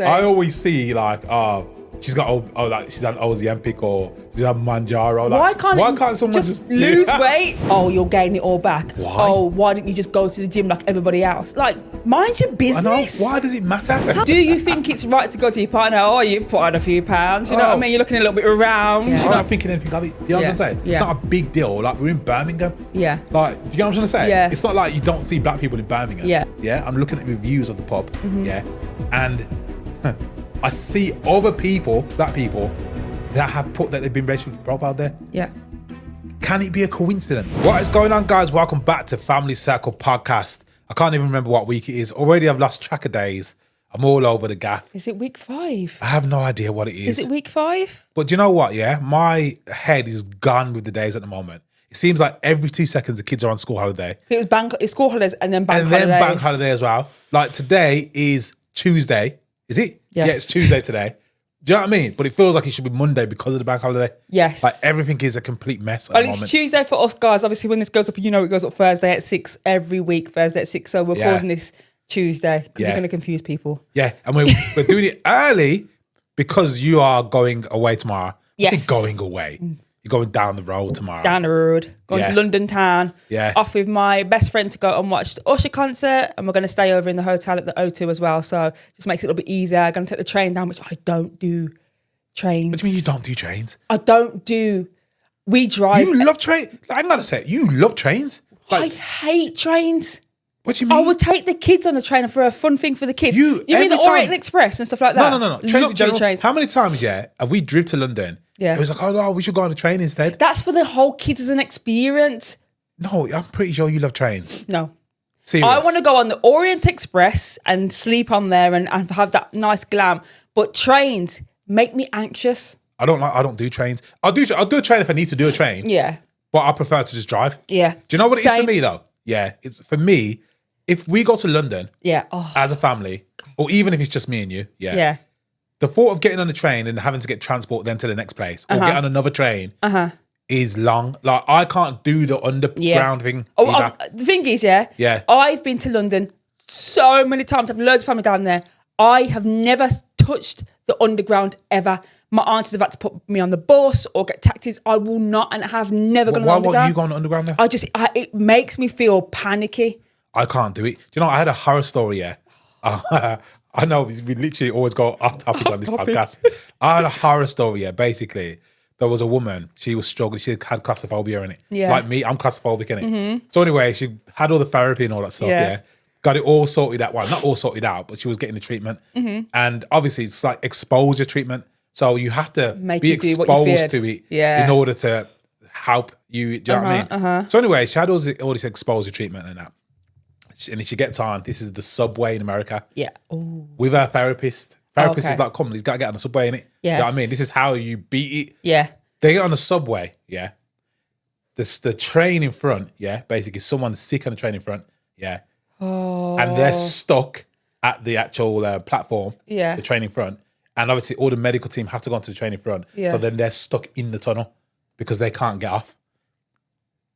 I always see like, she's got like she's on Ozempic or she's on Manjaro. Like, why can't someone just lose weight? Oh, you'll gain it all back. Why? Oh, why didn't you just go to the gym like everybody else? Like, mind your business. I know. Why does it matter? Do you think it's right to go to your partner? Oh, you put on a few pounds. You know what I mean? You're looking a little bit around. I'm not thinking anything of it. Do you know what I'm saying? Yeah. It's not a big deal. Like, we're in Birmingham. Yeah. Like, do you know what I'm trying to say? Yeah. It's not like you don't see black people in Birmingham. Yeah. Yeah. I'm looking at reviews of the pub. Yeah. And I see other people, black people, that have put that they've been racial profiled there. Yeah. Can it be a coincidence? What is going on, guys? Welcome back to Family Circle Podcast. I can't even remember what week it is. Already I've lost track of days. I'm all over the gaff. Is it week 5? I have no idea what it is. Is it week 5? But do you know what, yeah? My head is gone with the days at the moment. It seems like every 2 seconds the kids are on school holiday. It's school holidays and then bank holidays. And then bank holiday as well. Like today is Tuesday. Is it? Yes. Yeah, it's Tuesday today. Do you know what I mean? But it feels like it should be Monday because of the bank holiday. Yes. Like everything is a complete mess at the moment. It's Tuesday for us guys. Obviously when this goes up, you know it goes up Thursday at 6 every week, Thursday at 6. So we're recording this Tuesday because you're going to confuse people. Yeah, and we're doing it early because you are going away tomorrow. Yes. I think going away. You're going down the road tomorrow. Down the road. Going to London town. Yeah. Off with my best friend to go and watch the Usher concert. And we're going to stay over in the hotel at the O2 as well. So just makes it a little bit easier. I'm going to take the train down, which I don't do trains. What do you mean you don't do trains? I don't do... We drive... You love trains? I'm going to say it. You love trains? Like, I hate trains. What do you mean? I would take the kids on a train for a fun thing for the kids. You mean the Orient Express and stuff like that? No. Trains in general. How many times, have we driven to London? Yeah. It was like, oh no, we should go on a train instead. That's for the whole kids as an experience. No, I'm pretty sure you love trains. No. Serious? I want to go on the Orient Express and sleep on there and have that nice glam. But trains make me anxious. I don't do trains. I'll do a train if I need to do a train. Yeah. But I prefer to just drive. Yeah. Do you know what it is for me though? Yeah. It's for me, if we go to London as a family, or even if it's just me and you, the thought of getting on a train and having to get transport then to the next place or get on another train is long. Like I can't do the underground thing. The thing is, I've been to London so many times. I've loads of family down there. I have never touched the underground ever. My aunties have had to put me on the bus or get taxis. I will not and have never gone on the underground. Why won't you go on the underground there? It makes me feel panicky. I can't do it. Do you know, I had a horror story, I know we literally always go off topic on this podcast. I had a horror story, basically. There was a woman, she was struggling, she had claustrophobia in it. Yeah. Like me, I'm claustrophobic in it. Mm-hmm. So anyway, she had all the therapy and all that stuff, Got it all sorted out. Well, not all sorted out, but she was getting the treatment. Mm-hmm. And obviously it's like exposure treatment. So you have to be exposed to it in order to help you. Do you know what I mean? So anyway, she had all this exposure treatment and that. And she gets on, this is the subway in America. Yeah. Ooh. With her therapist. Therapist is like, come on, he's got to get on the subway, innit? Yes. You know what I mean? This is how you beat it. Yeah. They get on the subway, the train in front, basically someone's sick on the train in front, and they're stuck at the actual platform, the train in front. And obviously all the medical team have to go onto the train in front. Yeah. So then they're stuck in the tunnel because they can't get off.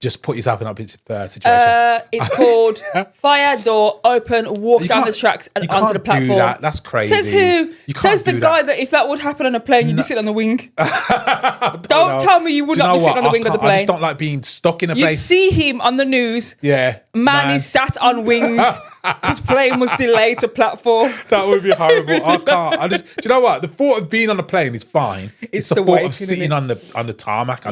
Just put yourself in that situation. It's called fire door open, walk down the tracks and onto the platform. Do that. That's crazy. Says who? Says the guy that if that would happen on a plane, you'd be sitting on the wing. Don't tell me you would not be sitting on the wing of the plane. I just don't like being stuck in a place. You'd see him on the news. Yeah. Man is sat on wing. His plane was delayed to platform. That would be horrible. I can't. Do you know what? The thought of being on a plane is fine. It's the thought of sitting on the tarmac.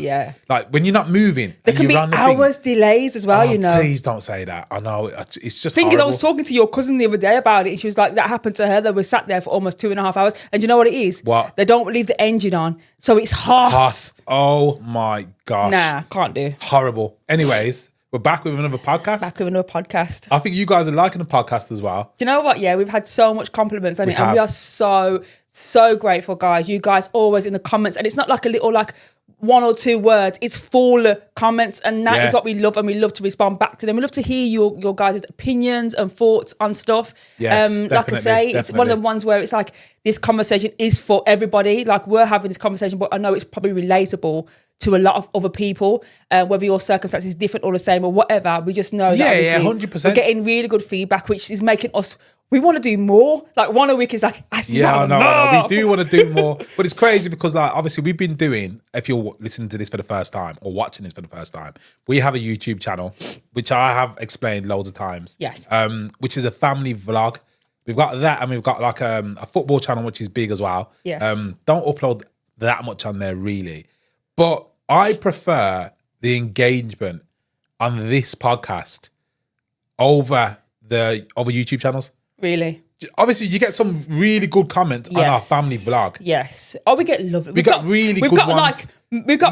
Like when you're not moving. There can be hours delays as well, you know. Please don't say that. I know. It's just thing horrible. is, I was talking to your cousin the other day about it and she was like, that happened to her. They were sat there for almost 2.5 hours. And you know what it is? What? They don't leave the engine on. So it's hot. Oh my gosh. Nah, can't do. Horrible. Anyways. We're back with another podcast. I think you guys are liking the podcast as well. Do you know what? Yeah, we've had so much compliments on it. And we are so grateful, guys. You guys always in the comments. And it's not like a little like 1 or 2 words. It's full comments. And that is what we love. And we love to respond back to them. We love to hear your guys' opinions and thoughts on stuff. Yes, like I say, it's one of the ones where it's like this conversation is for everybody. Like we're having this conversation, but I know it's probably relatable to a lot of other people, whether your circumstances is different or the same or whatever. We just know that 100%. we're getting really good feedback, which is making us we want to do more. Like one a week is like, I know. We do want to do more, but it's crazy because like obviously we've been doing. If you're listening to this for the first time or watching this for the first time, we have a YouTube channel which I have explained loads of times. Yes. Which is a family vlog. We've got that, and we've got like a football channel which is big as well. Yes. Don't upload that much on there really, but I prefer the engagement on this podcast over the other YouTube channels. Really? Obviously, you get some really good comments on our family vlog. Yes. Oh, we get lovely. We've got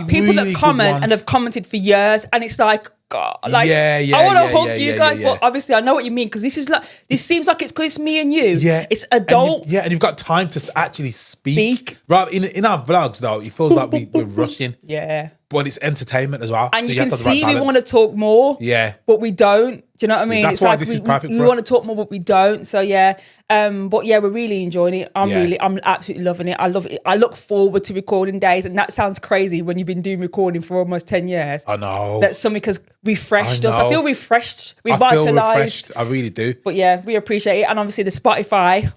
people that comment and have commented for years, and it's like, God, like I want to hug you guys, but obviously I know what you mean because this seems like it's because it's me and you. Yeah, it's adult. And you've got time to actually speak. Right in our vlogs though, it feels like we're rushing. Yeah. But it's entertainment as well. And so you can see right we want to talk more. Yeah. But we don't. Do you know what I mean? That's it's why like this is perfect we for want us. to talk more, but we don't. So yeah. But yeah, we're really enjoying it. I'm absolutely loving it. I love it. I look forward to recording days. And that sounds crazy when you've been doing recording for almost 10 years. I know. That something has refreshed us. I feel refreshed, revitalized. I feel refreshed. I really do. But yeah, we appreciate it. And obviously the Spotify.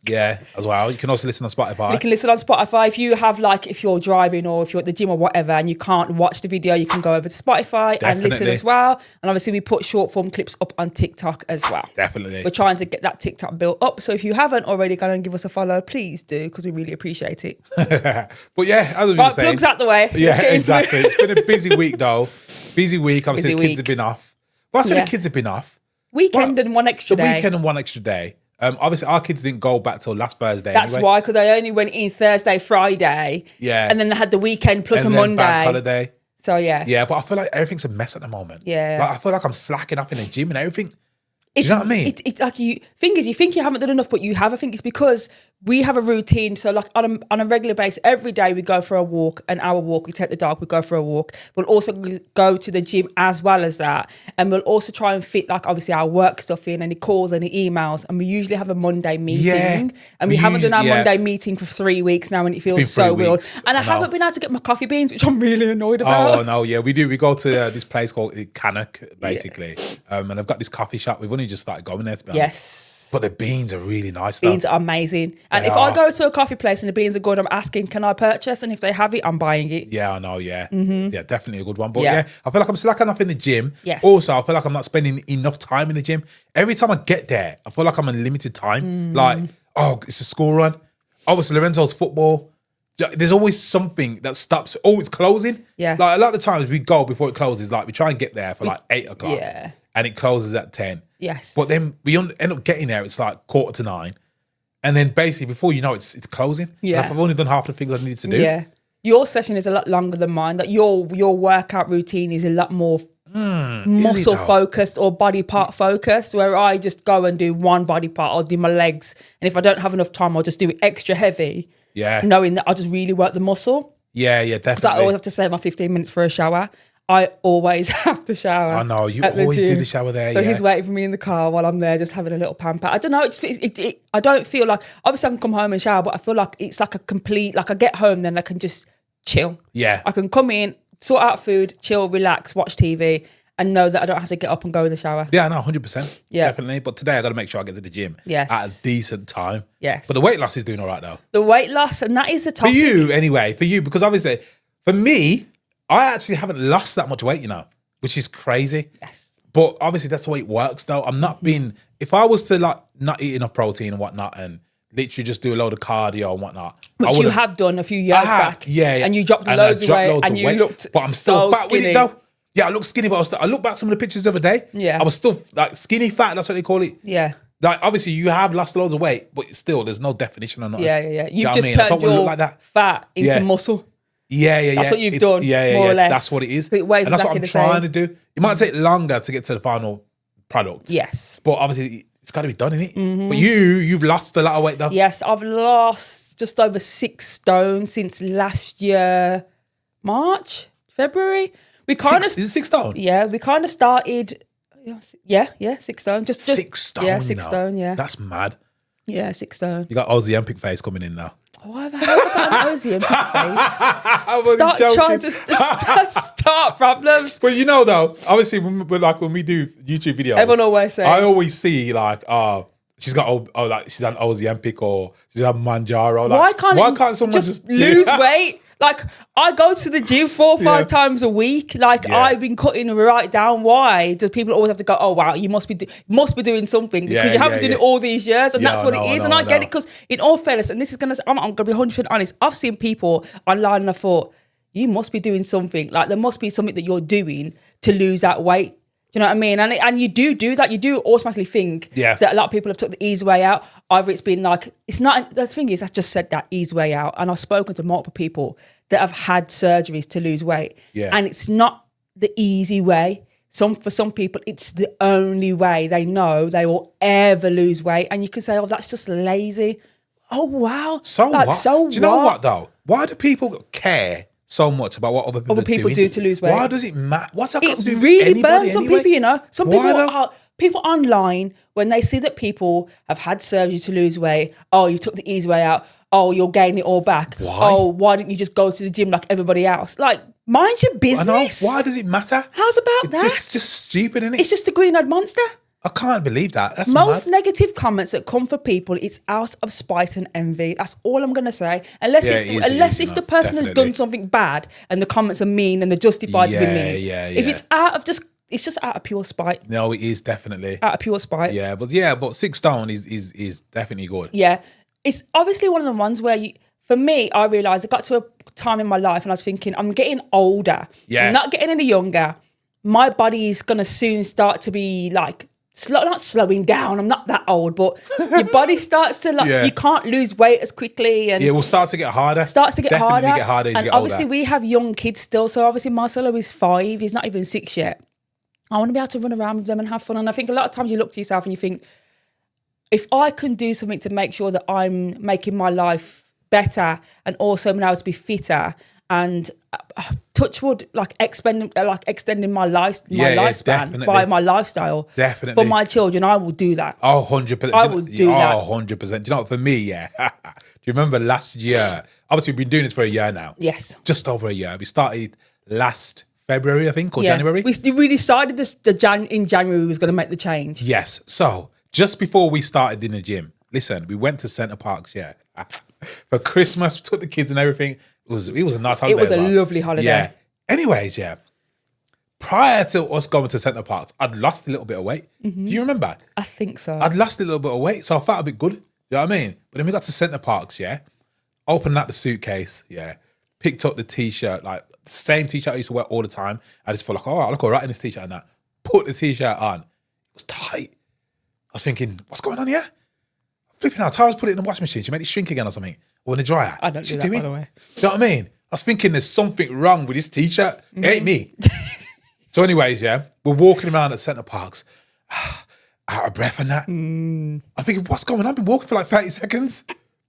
Yeah, as well. You can also listen on Spotify. You can listen on Spotify. If you have if you're driving or if you're at the gym or whatever and you can't watch the video, you can go over to Spotify and listen as well. And obviously we put short form clips up on TikTok as well. Definitely. We're trying to get that TikTok built up. So if you haven't already gone and give us a follow, please do because we really appreciate it. But yeah, as we were saying. Plugs out the way. Yeah, exactly. It's been a busy week though. Busy week. Obviously the kids have been off. Well, I said the kids have been off. Weekend and one extra day. The weekend and one extra day. Obviously, our kids didn't go back till last Thursday. That's why, because they only went in Thursday, Friday. Yeah. And then they had the weekend plus a Monday. Bank holiday. So, yeah. Yeah, but I feel like everything's a mess at the moment. Yeah. Like, I feel like I'm slacking off in the gym and everything. Do you know what I mean? It's like you think you haven't done enough, but you have. I think it's because we have a routine. So like on a regular basis, every day we go for a walk, an hour walk, we take the dog, we go for a walk. We'll also go to the gym as well as that. And we'll also try and fit like obviously our work stuff in, any calls, any emails. And we usually have a Monday meeting. Yeah, and we haven't done our Monday meeting for 3 weeks now and it feels so weird. And I haven't been able to get my coffee beans, which I'm really annoyed about. Oh no, yeah, we do. We go to this place called Cannock, basically. And I've got this coffee shop. We've only just started going there to be honest. Yes. But the beans are really nice though. Beans are amazing. And if I go to a coffee place and the beans are good, I'm asking, can I purchase? And if they have it, I'm buying it. Yeah, I know, yeah. Yeah, definitely a good one. But yeah, I feel like I'm slacking off in the gym. Yes. Also, I feel like I'm not spending enough time in the gym. Every time I get there, I feel like I'm on limited time. Like, oh, it's a school run. Oh, it's Lorenzo's football. There's always something that stops. Oh, it's closing. Yeah. Like a lot of the times we go before it closes, like we try and get there for like 8 o'clock. Yeah. And it closes at 10. Yes. But then we end up getting there, it's like 8:45. And then basically before you know it's closing. Yeah. Like I've only done half the things I needed to do. Yeah. Your session is a lot longer than mine. That your workout routine is a lot more muscle focused or body part focused, where I just go and do one body part. I'll do my legs. And if I don't have enough time, I'll just do it extra heavy. Yeah. Knowing that I'll just really work the muscle. Yeah, definitely. Because I always have to save my 15 minutes for a shower. I always have to shower. I know, you always do the shower there. So he's waiting for me in the car while I'm there just having a little pamper. I don't know, I don't feel like, obviously I can come home and shower, but I feel like it's like a complete, like I get home then I can just chill. Yeah. I can come in, sort out food, chill, relax, watch TV and know that I don't have to get up and go in the shower. Yeah, no, 100%. Yeah. Definitely. But today I got to make sure I get to the gym at a decent time. Yes. But the weight loss is doing all right though. The weight loss, and that is the topic. For you anyway, because obviously for me, I actually haven't lost that much weight, you know, which is crazy. Yes. But obviously that's the way it works though. I'm not being, if I was to like not eat enough protein and whatnot and literally just do a load of cardio and whatnot. Which you have done a few years back. Yeah. And you dropped loads of weight and you looked but I'm still so fat skinny. with it though. Yeah, I look skinny, but I look back some of the pictures the other day. Yeah. I was still like skinny fat, that's what they call it. Yeah. Like obviously you have lost loads of weight, but still there's no definition on that. Yeah. You've just turned your fat into muscle. Yeah. That's what you've done, more or less. That's what it is. It weighs and that's what I'm exactly the trying to do. It might take longer to get to the final product. Yes. But obviously it's got to be done, innit? But you've lost a lot of weight though. Yes, I've lost just over 6 stone since last year, February. We kind of is it 6 stone? Yeah, we kind of started. Yeah, 6 stone. Just 6 stone. Yeah, 6 stone. Yeah, that's mad. Yeah, 6 stone. You got Ozempic face coming in now. Oh, I've got an Ozempic face. Start trying to start problems. But you know though, obviously when we do YouTube videos, everyone always says. I always see like, she's got like she's on Ozempic or she's on Manjaro. Like, why can't someone just lose weight? Like, I go to the gym 4 or 5 times a week. Like, I've been cutting right down. Why do people always have to go, oh, wow, you must be doing something because you haven't done it all these years, and that's what it is. And I get it because, in all fairness, and this is I'm going to be 100% honest, I've seen people online and I thought, you must be doing something. Like, there must be something that you're doing to lose that weight. Do you know what I mean? And you do that. You do automatically think that a lot of people have took the easy way out. Either it's been like, it's not, the thing is, I just said that easy way out. And I've spoken to multiple people that have had surgeries to lose weight. Yeah. And it's not the easy way. For some people, it's the only way they know they will ever lose weight. And you can say, oh, that's just lazy. Oh, wow. So what? Do you know what, though? Why do people care so much about what other people do to lose weight? Why does it matter? What's that got to do with really burns some anyway? people, you know. Some people online, when they see that people have had surgery to lose weight, oh, you took the easy way out, oh, you'll gain it all back. Why? Oh, why didn't you just go to the gym like everybody else? Like, mind your business. I know. Why does it matter? How's about that? It's just stupid, isn't it? It's just the green-eyed monster. I can't believe that. That's most mad. negative comments that come for people, it's out of spite and envy. That's all I'm going to say. Unless if the person has done something bad and the comments are mean and they're justified to be mean. If it's it's just out of pure spite. No, it is definitely out of pure spite. Yeah, but 6 stone is definitely good. Yeah, it's obviously one of the ones where for me, I realised I got to a time in my life and I was thinking, I'm getting older. Yeah, I'm not getting any younger. My body is going to soon start to be like. Not slowing down. I'm not that old, but your body starts to you can't lose weight as quickly, and it will start to get harder. Definitely get harder as you get obviously older. We have young kids still, so obviously Marcelo is 5. He's not even 6 yet. I want to be able to run around with them and have fun. And I think a lot of times you look to yourself and you think, if I can do something to make sure that I'm making my life better and also being able to be fitter and touch wood, like extending my lifespan by my lifestyle. Definitely. For my children, I will do that. Oh, 100%. I will do that. Oh, 100%. Do you know what, for me, do you remember last year? Obviously, we've been doing this for a year now. Yes. Just over a year. We started last February, I think, or January. We decided in January we was going to make the change. Yes. So, just before we started in the gym, listen, we went to Centre Parks, for Christmas, took the kids and everything. It was a nice holiday. It was a lovely holiday. Yeah. Anyways, prior to us going to Centre Parks, I'd lost a little bit of weight. Mm-hmm. Do you remember? I think so. I'd lost a little bit of weight, so I felt a bit good. You know what I mean? But then we got to Centre Parks, opened up the suitcase, picked up the T-shirt, like the same T-shirt I used to wear all the time. I just felt like, oh, I look all right in this T-shirt and that. Put the T-shirt on. It was tight. I was thinking, what's going on here? Flipping out. Tara's put it in the washing machine. She made it shrink again or something. Or in the dryer. I don't do that, by the way. You know what I mean? I was thinking there's something wrong with this T-shirt. It ain't me. So anyways, we're walking around at Centre Parks. Out of breath and that. I'm thinking, what's going on? I've been walking for like 30 seconds.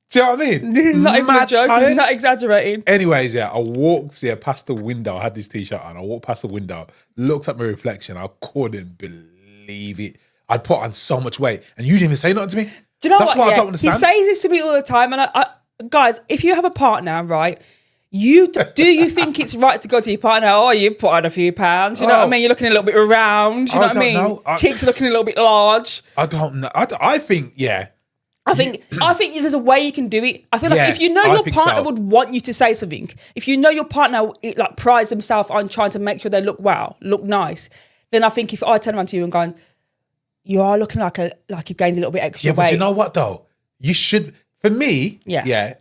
Do you know what I mean? Not even a joke. He's not exaggerating. Anyways, I walked past the window. I had this T-shirt on. I walked past the window, looked at my reflection. I couldn't believe it. I'd put on so much weight. And you didn't even say nothing to me. Do you know That's what I don't understand. He says this to me all the time. And I guys, if you have a partner, right, do you think it's right to go to your partner? Oh, you put on a few pounds. You know what I mean? You're looking a little bit round. You know what I mean? Cheeks are looking a little bit large. I don't know. I think, I think there's a way you can do it. I feel like if you know your partner would want you to say something, if you know your partner like prides himself on trying to make sure they look nice, then I think if I turn around to you and going, you are looking like you gained a little bit extra weight. But you know what though? You should. For me,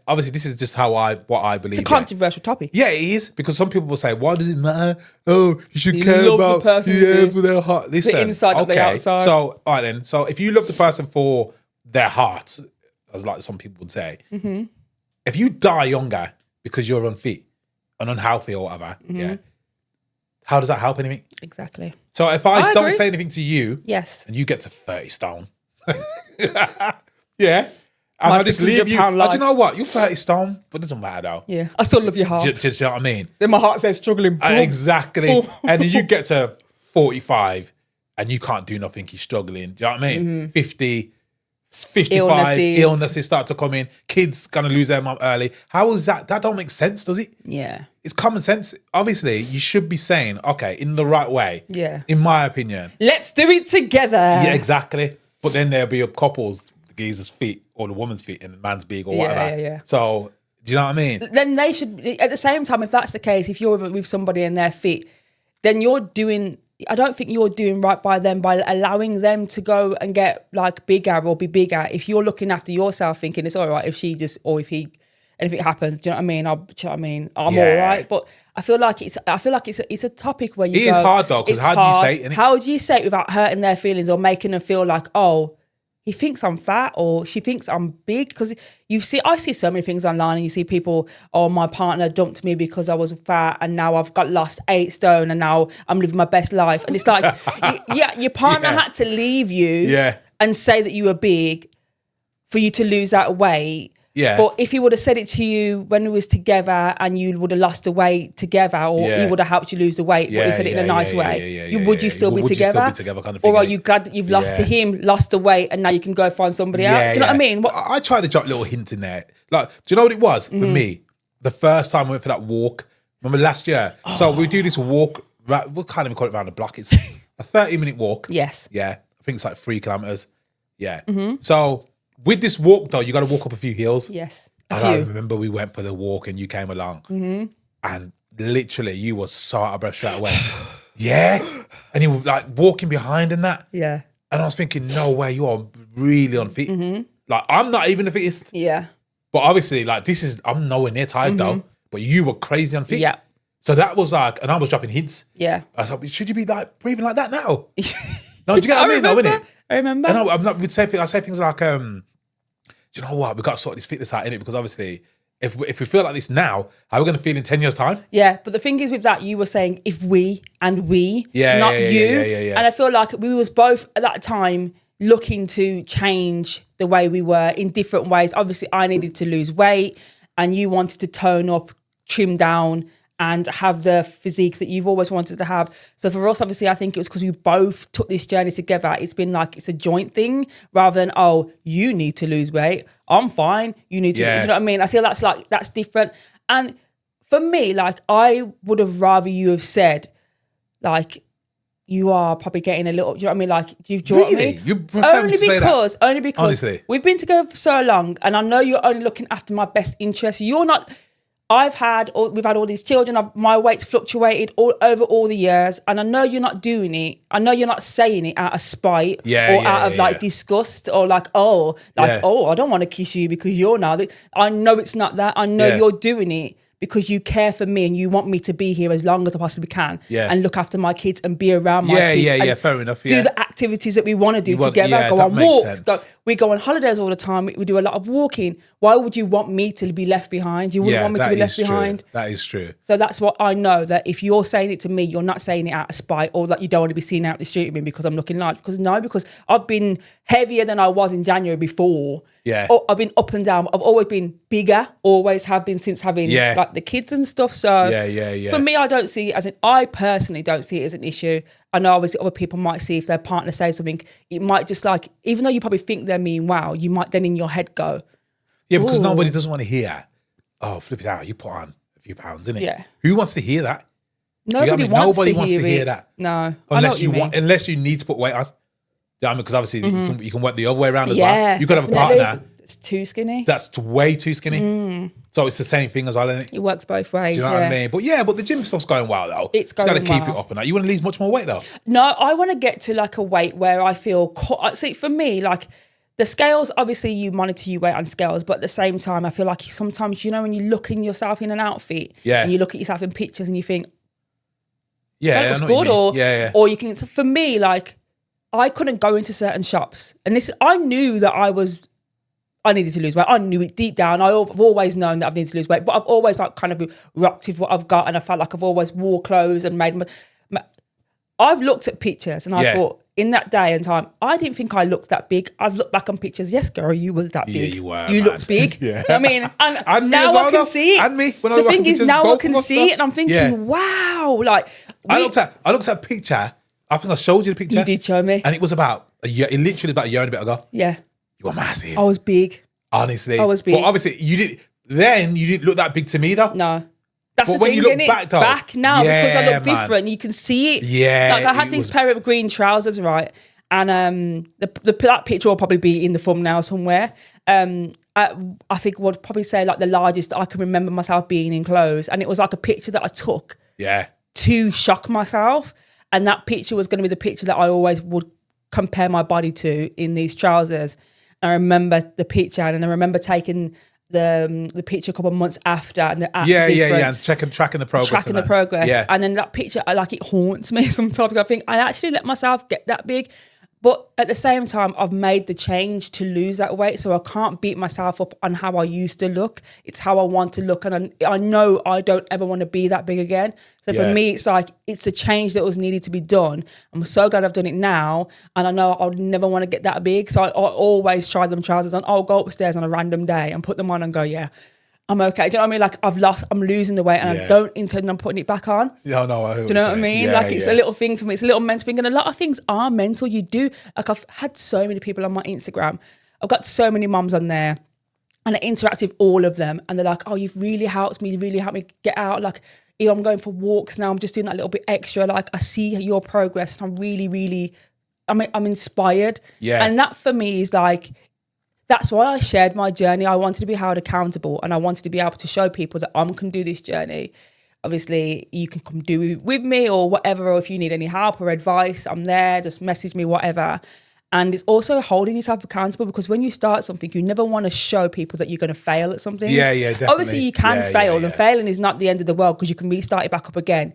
obviously this is just what I believe. It's a controversial topic. Yeah, it is, because some people will say, why does it matter? Oh, you should care about the person for their heart. Listen, the inside of the outside. So, all right then. So if you love the person for their heart, as like some people would say, if you die younger because you're unfit and unhealthy or whatever, how does that help anything? Exactly. So if I don't say anything to you, and you get to 30 stone, and I just leave you. Do you know what? You're 30 stone, but it doesn't matter though. Yeah, I still love your heart. Do you know what I mean? Then my heart says struggling. Exactly. And then you get to 45 and you can't do nothing. You're struggling. Do you know what I mean? 50, 55, illnesses start to come in. Kids gonna lose their mum early. How is that? That don't make sense, does it? Yeah. It's common sense. Obviously, you should be saying, okay, in the right way. Yeah. In my opinion. Let's do it together. Yeah, exactly. But then there'll be couples geezer's feet or the woman's feet and the man's big or whatever. Yeah. So do you know what I mean? Then they should, at the same time, if that's the case, if you're with somebody and they're fit, then I don't think you're doing right by them by allowing them to go and get like bigger or be bigger. If you're looking after yourself, thinking it's all right if she just, or if he, and if it happens, do you know what I mean? I'm all right. But I feel like it's a topic where you It is hard though, because how do you say it? Innit? How do you say it without hurting their feelings or making them feel like, oh, he thinks I'm fat or she thinks I'm big? Because I see so many things online and you see people, oh, my partner dumped me because I was fat and now I've lost 8 stone and now I'm living my best life. And it's like, your partner had to leave you and say that you were big for you to lose that weight. Yeah. But if he would have said it to you when we was together and you would have lost the weight together, or he would have helped you lose the weight, but he said it in a nice way, would you still be together? Kind of thing, or are you glad that you've lost to him, lost the weight, and now you can go find somebody else? Do you know what I mean? I tried to drop little hints in there. Like, do you know what it was for me? The first time I went for that walk, remember last year? So we do this walk, we'll kind of call it around the block. It's a 30-minute walk. Yes. Yeah. I think it's like 3 kilometers. Yeah. So with this walk though, you got to walk up a few hills. Yes. And I remember we went for the walk and you came along and literally you were so out of breath straight away. And you were like walking behind and that. Yeah. And I was thinking, no way, you are really unfit. Like, I'm not even the fittest. Yeah. But obviously, like, I'm nowhere near tired though. But you were crazy unfit. Yeah. So that was like, and I was dropping hints. Yeah. I was like, should you be like breathing like that now? No, do you get what I mean? No, innit? I remember. And I'm not, I say things like, do you know what? We've got to sort this fitness out, innit? Because obviously, if we feel like this now, how are we going to feel in 10 years' time? Yeah, but the thing is with that, you were saying if we and we, Yeah, not yeah, you. yeah. And I feel like we was both at that time looking to change the way we were in different ways. Obviously, I needed to lose weight and you wanted to tone up, trim down, and have the physique that you've always wanted to have. So for us, obviously, I think it was because we both took this journey together. It's been like, it's a joint thing rather than, oh, you need to lose weight. I'm fine. You need to, you know what I mean? I feel that's different. And for me, like, I would have rather you have said, like, you are probably getting a little, do you know what I mean? Like, do you know what I mean? You prefer to say that? Only because Honestly. We've been together for so long and I know you're only looking after my best interests. You're not... we've had all these children. My weight's fluctuated over all the years, and I know you're not doing it. I know you're not saying it out of spite out of disgust or I don't want to kiss you because you're now. I know it's not that. I know you're doing it because you care for me and you want me to be here as long as I possibly can and look after my kids and be around my kids. Yeah, fair enough. Do the activities that we want to do together. Go on walks. We go on holidays all the time. We do a lot of walking. Why would you want me to be left behind? You wouldn't want me to be left behind. That is true. So that's what I know, that if you're saying it to me, you're not saying it out of spite or that you don't want to be seen out the street with me because I'm looking like, because I've been heavier than I was in January before. Yeah. I've been up and down. I've always been bigger, always have been since having like the kids and stuff. So for me, I personally don't see it as an issue. I know obviously other people might see if their partner says something, it might just like, even though you probably think they're mean, wow, you might then in your head go, yeah, because nobody doesn't want to hear, oh, flip it out, you put on a few pounds, innit? Yeah. Who wants to hear that? Nobody wants to hear that. No. Unless you need to put weight on. Yeah, I mean, because obviously you can work the other way around as well. You could have a partner that's too skinny. That's way too skinny. So it's the same thing as well, isn't it? It works both ways. Do you know what I mean? But the gym stuff's going well though. It's going well. Got to keep it up and that. You want to lose much more weight though? No, I want to get to like a weight where I feel. See, for me, like the scales. Obviously, you monitor your weight on scales, but at the same time, I feel like sometimes when you look in yourself in an outfit, and you look at yourself in pictures and you think, that looks good, or you can. For me, like I couldn't go into certain shops, and I knew that I needed to lose weight. I knew it deep down. I've always known that I've needed to lose weight, but I've always like kind of rocked with what I've got, and I felt like I've always wore clothes and made. I've looked at pictures and I thought, in that day and time, I didn't think I looked that big. I've looked back on pictures. Yes, girl, you was that big. Yeah, you were. You looked big. Yeah. I mean, and now I can see it. And me. When the thing is, now I can see it, and I'm thinking, wow. Like I looked at a picture. I think I showed you the picture. You did show me, and it was about a year. It literally about a year and a bit ago. Yeah, you were massive. I was big. Honestly, I was big. But obviously, you didn't look that big to me though. No. That's but the when thing, you look innit? back now, because I look man. different, you can see it. Yeah. Like I had these pair of green trousers, right? And that picture will probably be in the thumbnail somewhere. I think would probably say like the largest I can remember myself being in clothes, and it was like a picture that I took to shock myself, and that picture was going to be the picture that I always would compare my body to in these trousers. And I remember the picture, and I remember taking the picture a couple of months after, and the and tracking the progress, and then that picture, it haunts me sometimes. I think I actually let myself get that big. But at the same time, I've made the change to lose that weight, so I can't beat myself up on how I used to look. It's how I want to look, and I know I don't ever want to be that big again. So for me, it's like, it's a change that was needed to be done. I'm so glad I've done it now, and I know I would never want to get that big. So I always try them trousers on. I'll go upstairs on a random day and put them on and go, yeah, I'm okay. Do you know what I mean? Like, I'm losing the weight, and I don't intend on putting it back on. No, do you know what I mean? It's a little thing for me. It's a little mental thing. And a lot of things are mental. You do. Like, I've had so many people on my Instagram. I've got so many mums on there, and I interact with all of them. And they're like, oh, you've really helped me. You really helped me get out. Like, I'm going for walks now. I'm just doing that little bit extra. Like, I see your progress, and I'm really, really, I'm inspired. Yeah. And that for me is like, that's why I shared my journey. I wanted to be held accountable, and I wanted to be able to show people that I can do this journey. Obviously, you can come do it with me or whatever, or if you need any help or advice, I'm there. Just message me, whatever. And it's also holding yourself accountable, because when you start something, you never want to show people that you're going to fail at something. Yeah, definitely. Obviously, you can fail, and failing is not the end of the world, because you can restart it back up again.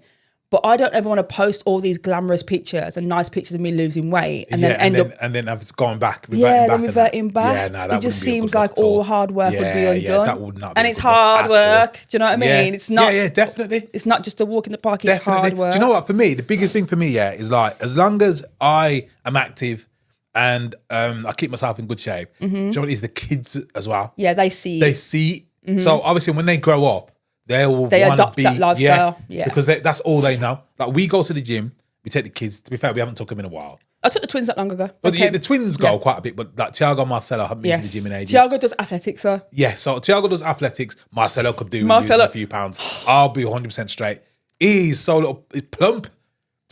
But I don't ever want to post all these glamorous pictures and nice pictures of me losing weight and then and then I've gone back, reverting back. Yeah, no, that it just seems like all hard work would be undone. Yeah, that would not be. And it's hard work. Do you know what I mean? Yeah. It's not. Yeah, definitely. It's not just a walk in the park. It's hard work. Do you know what? For me, the biggest thing for me, is like, as long as I am active and I keep myself in good shape. Do you know what it is? The kids as well. Yeah, they see. So obviously, when they grow up, they adopt that lifestyle. Yeah. Because that's all they know. Like, we go to the gym, we take the kids. To be fair, we haven't took them in a while. I took the twins not long ago. But the twins go quite a bit, but like Tiago and Marcelo haven't been to the gym in ages. Tiago does athletics, sir. Yeah, so Tiago does athletics. Marcelo could do losing a few pounds. I'll be 100% straight. He's so he's plump. Do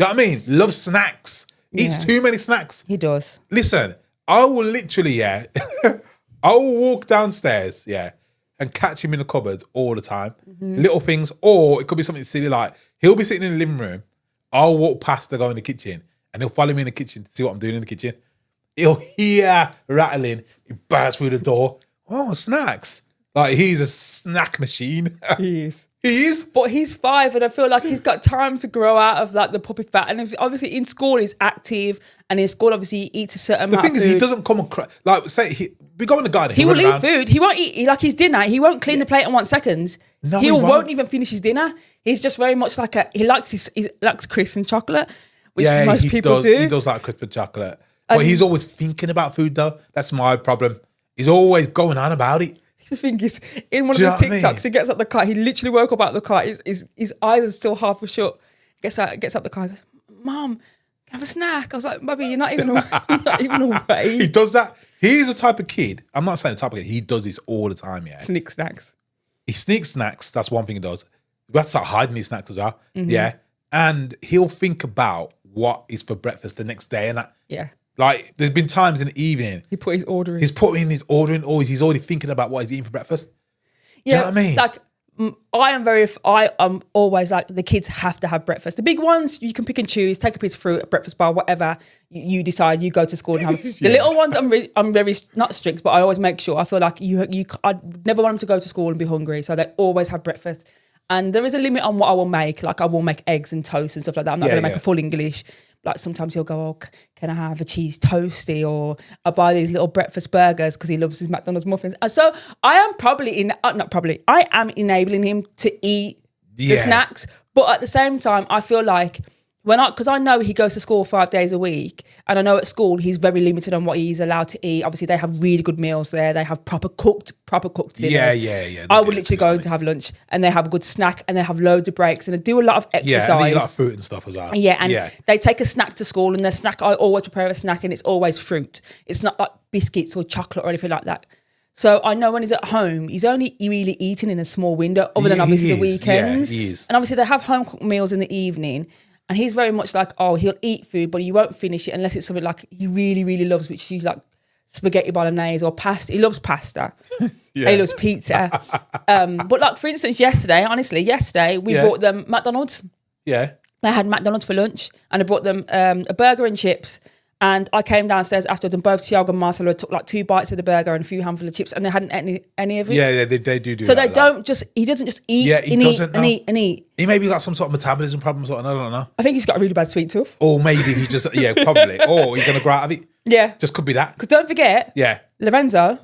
you know what I mean? Loves snacks. Eats too many snacks. He does. Listen, I will literally, I will walk downstairs, and catch him in the cupboards all the time. Little things, or it could be something silly like, he'll be sitting in the living room, I'll walk past to go in the kitchen, and he'll follow me in the kitchen to see what I'm doing in the kitchen. He'll hear rattling, he bursts through the door. Oh, snacks. Like, he's a snack machine. He is. He is. But he's 5, and I feel like he's got time to grow out of like the puppy fat. And obviously in school he's active, and in school obviously he eats a certain amount of food. The thing is, he doesn't come across, like, say, we go in the garden. He will eat food. He won't eat like his dinner. He won't clean the plate in 1 second. No, he won't even finish his dinner. He's just very much like he likes crisps and chocolate, which most people do. He does like crisps and chocolate. But he's always thinking about food though. That's my problem. He's always going on about it. The thing is, in one of the TikToks, he gets out the car. He literally woke up out of the car. His eyes are still half shut. Gets out the car. He goes, "Mom, have a snack." I was like, "Baby, you're not even awake." He does that. He's the type of kid. I'm not saying the type of kid. He does this all the time. Yeah. Sneak snacks. He sneaks snacks. That's one thing he does. We have to start hiding his snacks as well. Yeah. And he'll think about what is for breakfast the next day and that. Yeah. Like, there's been times in the evening. He put his order in. He's putting his order in, or he's already thinking about what he's eating for breakfast. Do you know what I mean? Like, I am always like, the kids have to have breakfast. The big ones, you can pick and choose, take a piece of fruit, a breakfast bar, whatever. You decide, you go to school and have. The little ones, I'm very, not strict, but I always make sure. I feel like I never want them to go to school and be hungry. So they always have breakfast. And there is a limit on what I will make. Like, I will make eggs and toast and stuff like that. I'm not going to make a full English. Like, sometimes he'll go, "Oh, can I have a cheese toasty?" Or I buy these little breakfast burgers because he loves his McDonald's muffins. And so I am I am enabling him to eat the snacks. But at the same time, I feel like because I know he goes to school 5 days a week, and I know at school he's very limited on what he's allowed to eat. Obviously, they have really good meals there. They have proper cooked dinners. Yeah. I would literally go in to have lunch, and they have a good snack, and they have loads of breaks, and they do a lot of exercise. Yeah, and they eat a lot of fruit and stuff as well. Yeah, and they take a snack to school, and their snack, I always prepare a snack, and it's always fruit. It's not like biscuits or chocolate or anything like that. So I know when he's at home, he's only really eating in a small window, other than obviously the weekends. Yeah, he is. And obviously they have home cooked meals in the evening. And he's very much like, oh, he'll eat food, but he won't finish it unless it's something like he really, really loves, which is like spaghetti bolognese or pasta. He loves pasta. Yeah. He loves pizza. But like, for instance, yesterday we bought them McDonald's. Yeah. They had McDonald's for lunch and I brought them a burger and chips. And I came downstairs afterwards and both Tiago and Marcelo took like 2 bites of the burger and a few handfuls of chips and they hadn't any of it. Yeah, they do so that. So he doesn't just eat and eat. He maybe got some sort of metabolism problem or something, I don't know. I think he's got a really bad sweet tooth. Or maybe he's just, probably. Or he's going to grow out of it. Yeah. Just could be that. Because don't forget, Lorenzo,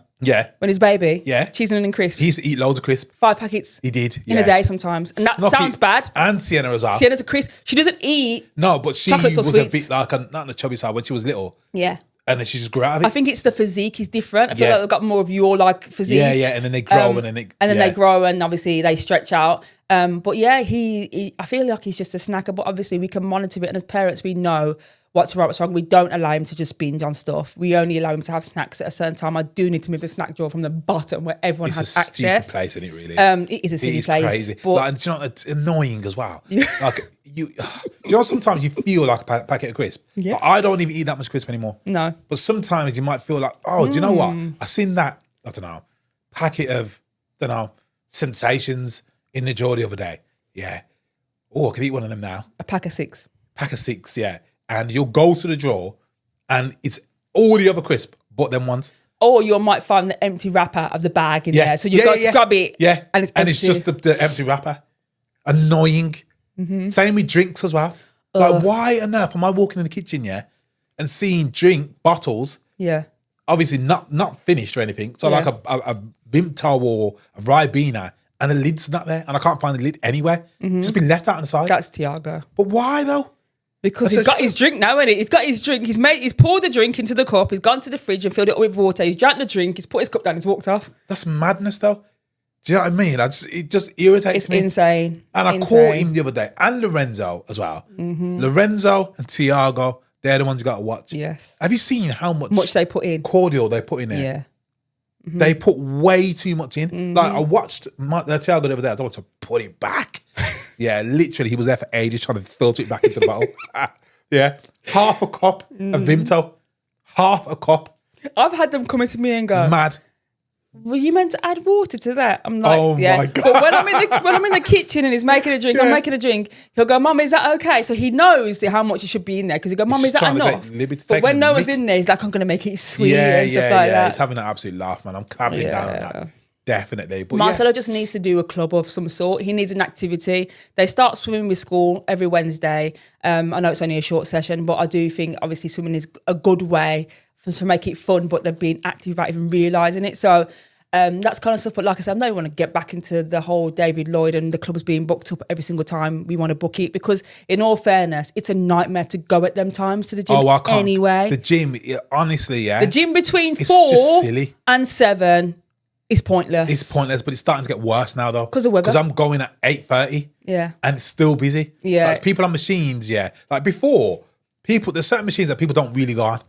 when he's baby, cheese and crisps. He used to eat loads of crisps. 5 packets. He did, in a day sometimes. And that sounds bad. And Sienna as well. Sienna's a crisp. She doesn't eat No, but she chocolates or was sweets. a bit like, not on the chubby side when she was little. Yeah. And then she just grew out of it. I think it's the physique is different. I feel like they've got more of your like physique. Yeah, and then they grow and then they grow and obviously they stretch out. But yeah, he I feel like he's just a snacker, but obviously we can monitor it and as parents we know what's right, what's wrong. We don't allow him to just binge on stuff. We only allow him to have snacks at a certain time. I do need to move the snack drawer from the bottom where everyone has access. It's a stupid place, isn't it, really? It is a silly place. Crazy. But and do you know, it's annoying as well. Like do you know sometimes you feel like a packet of crisp? Yes. Like, I don't even eat that much crisp anymore. No. But sometimes you might feel like, oh, do you know what? I seen that, I don't know, packet of, sensations in the drawer the other day. Yeah. Oh, I could eat one of them now. A pack of 6. Pack of 6, yeah. And you'll go to the drawer and it's all the other crisp but them ones. Or you might find the empty wrapper of the bag in there. So you go to grab it. Yeah. And it's just the empty wrapper. Annoying. Mm-hmm. Same with drinks as well. Like, why on earth am I walking in the kitchen, and seeing drink bottles, obviously not finished or anything. So like a Vimto or a Ribena and the lid's not there and I can't find the lid anywhere. Just been left out on the side. That's Tiago. But why though? Because he's got his drink now, innit? He's got his drink. He's poured the drink into the cup. He's gone to the fridge and filled it up with water. He's drank the drink. He's put his cup down. He's walked off. That's madness, though. Do you know what I mean? It just irritates me. It's insane. And I caught him the other day, and Lorenzo as well. Mm-hmm. Lorenzo and Tiago, they're the ones you got to watch. Yes. Have you seen how much they put in? Cordial they put in there? Yeah. Mm-hmm. They put way too much in. Mm-hmm. Like I watched Tiago the other day. I don't want to put it back. Yeah, literally, he was there for ages trying to filter it back into the bottle. Yeah, half a cup of Vimto, half a cup. I've had them come to me and go, mad. Were you meant to add water to that? I'm like, oh my God. But when I'm in the kitchen and he's making a drink, I'm making a drink. He'll go, Mum, is that okay? So he knows how much it should be in there because he go, Mum, is that enough? But when no one's in there, he's like, I'm going to make it sweet and stuff like that. He's having an absolute laugh, man. I'm clamping down on that. Definitely. But Marcelo just needs to do a club of some sort. He needs an activity. They start swimming with school every Wednesday. I know it's only a short session, but I do think obviously swimming is a good way to make it fun, but they're being active without even realising it. So that's kind of stuff. But like I said, I don't want to get back into the whole David Lloyd and the clubs being booked up every single time we want to book it because in all fairness, it's a nightmare to go at them times to the gym anyway. The gym, honestly, The gym between it's 4 just silly. and 7 is pointless. It's pointless, but it's starting to get worse now though. Because of weather. Because I'm going at 8:30. Yeah. And it's still busy. Yeah. Like, people on machines, Like before, there's certain machines that people don't really go on.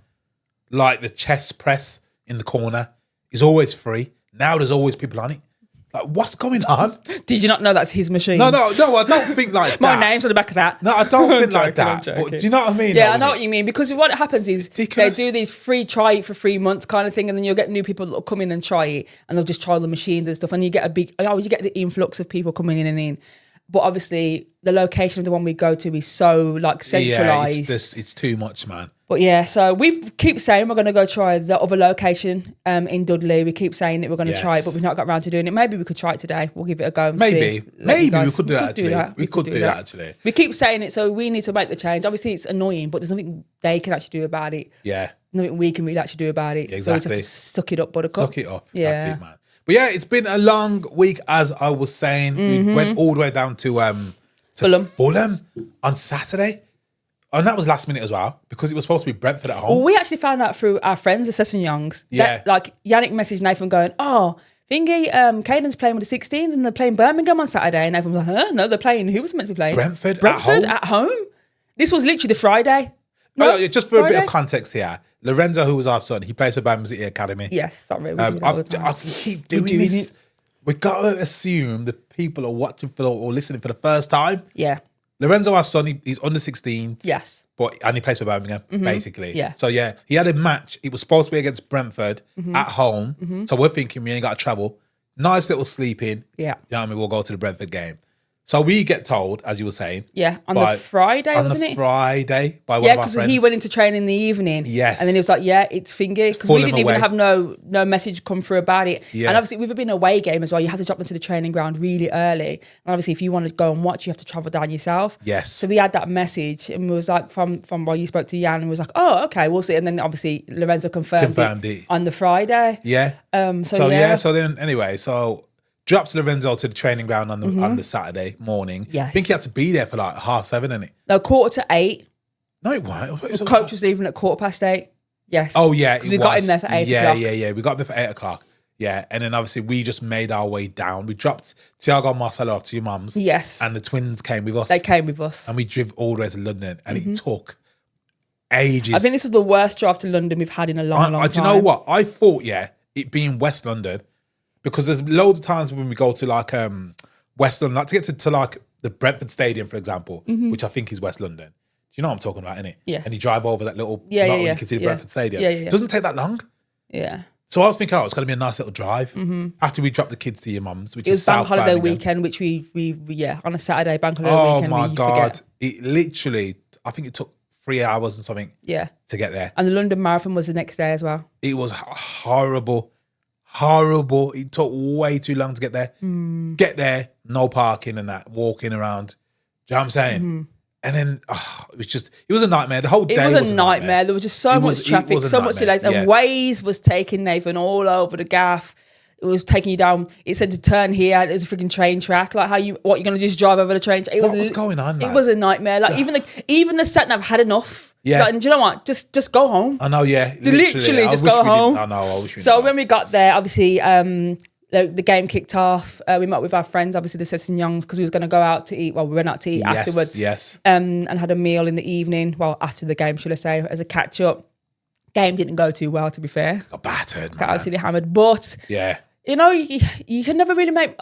Like the chest press in the corner is always free. Now there's always people on it. Like, what's going on? Did you not know that's his machine? No, I don't think like that. My name's on the back of that. No, I don't think like that. But do you know what I mean? Yeah, I know what you mean. Because what happens is ridiculous. They do these free try it for 3 months kind of thing, and then you'll get new people that'll come in and try it, and they'll just try the machines and stuff, and you get you get the influx of people coming in and in. But obviously, the location of the one we go to is so like centralised. Yeah, it's too much, man. But yeah, so we keep saying we're going to go try the other location in Dudley. We keep saying that we're going to try it, but we've not got around to doing it. Maybe we could try it today. We'll give it a go. And maybe see. we could do that actually. We could do that actually. We keep saying it, so we need to make the change. Obviously, it's annoying, but there's nothing they can actually do about it. Yeah. Nothing we can really actually do about it. Exactly. So we just have to suck it up, buttercup. Suck it up. Yeah. That's it, man. But yeah, it's been a long week, as I was saying. We went all the way down to Fulham on Saturday. And that was last minute as well, because it was supposed to be Brentford at home. Well, we actually found out through our friends, the Sesson Youngs, that like Yannick messaged Nathan going, Thingy, Caden's playing with the 16s and they're playing Birmingham on Saturday. And Nathan was like, no, they're playing, who was meant to be playing? Brentford at home. This was literally the Friday. No, just for Friday? A bit of context here. Lorenzo, who was our son, he plays for Birmingham City Academy. Yes, sorry. I keep doing this. We got to assume the people are watching or listening for the first time. Yeah. Lorenzo, our son, he's under 16. Yes. And he plays for Birmingham, basically. Yeah. So, yeah, he had a match. It was supposed to be against Brentford at home. So we're thinking we ain't got to travel. Nice little sleep in. Yeah. You know what I mean? We'll go to the Brentford game. So we get told, as you were saying. Yeah, on the Friday, wasn't it? On the Friday by one of our friends. Yeah, because he went into training in the evening. Yes. And then he was like, yeah, it's fingers. Because we didn't even have no message come through about it. Yeah. And obviously, with it being an away game as well, you have to drop into the training ground really early. And obviously, if you want to go and watch, you have to travel down yourself. Yes. So we had that message and we was like, from while you spoke to Jan, and we was like, oh, okay, we'll see. And then obviously, Lorenzo confirmed it on the Friday. Yeah. So then, anyway, drops Lorenzo to the training ground on the Saturday morning. Yes. I think he had to be there for like 7:30, didn't it? No, 7:45. No, it wasn't. The coach was leaving at 8:15. Yes. Oh, yeah. We got him there for 8 o'clock. Yeah. We got there for 8 o'clock. Yeah. And then obviously we just made our way down. We dropped Tiago and Marcelo off to your mum's. Yes. And the twins came with us. They came with us. And we drove all the way to London. And it took ages. I think this is the worst drive to London we've had in a long time. Do you know what? I thought, it being West London, because there's loads of times when we go to like West London, like to get to like the Brentford Stadium, for example, which I think is West London. Do you know what I'm talking about, innit? Yeah. And you drive over that little, you can see the Brentford Stadium. Yeah. It doesn't take that long. Yeah. So I was thinking, it's going to be a nice little drive after we drop the kids to your mum's, which it is was bank South holiday Birmingham. weekend, which we on a Saturday bank holiday weekend. Oh my God. It literally, I think it took 3 hours and something to get there. And the London Marathon was the next day as well. It was horrible. It took way too long to get there. Get there, no parking and that, walking around. Do you know what I'm saying? And then it was a nightmare. The whole day was a nightmare. There was just so much traffic, so much delays. And Waze was taking Nathan all over the gaff. It was taking you down. It said to turn here. There's a freaking train track. Like you're going to just drive over the train track? What was going on? It was a nightmare. Like even the sat nav had enough. Yeah. Like, do you know what? Just go home. I know, yeah. Literally just go home. I know, I wish we So when we got there, obviously, the game kicked off. We met with our friends, obviously the St Youngs, because we was going to go out to eat. Well, we went out to eat afterwards. Yes. And had a meal in the evening. Well, after the game, should I say, as a catch up. Game didn't go too well, to be fair. Got battered. Got absolutely hammered. But you know, you can never really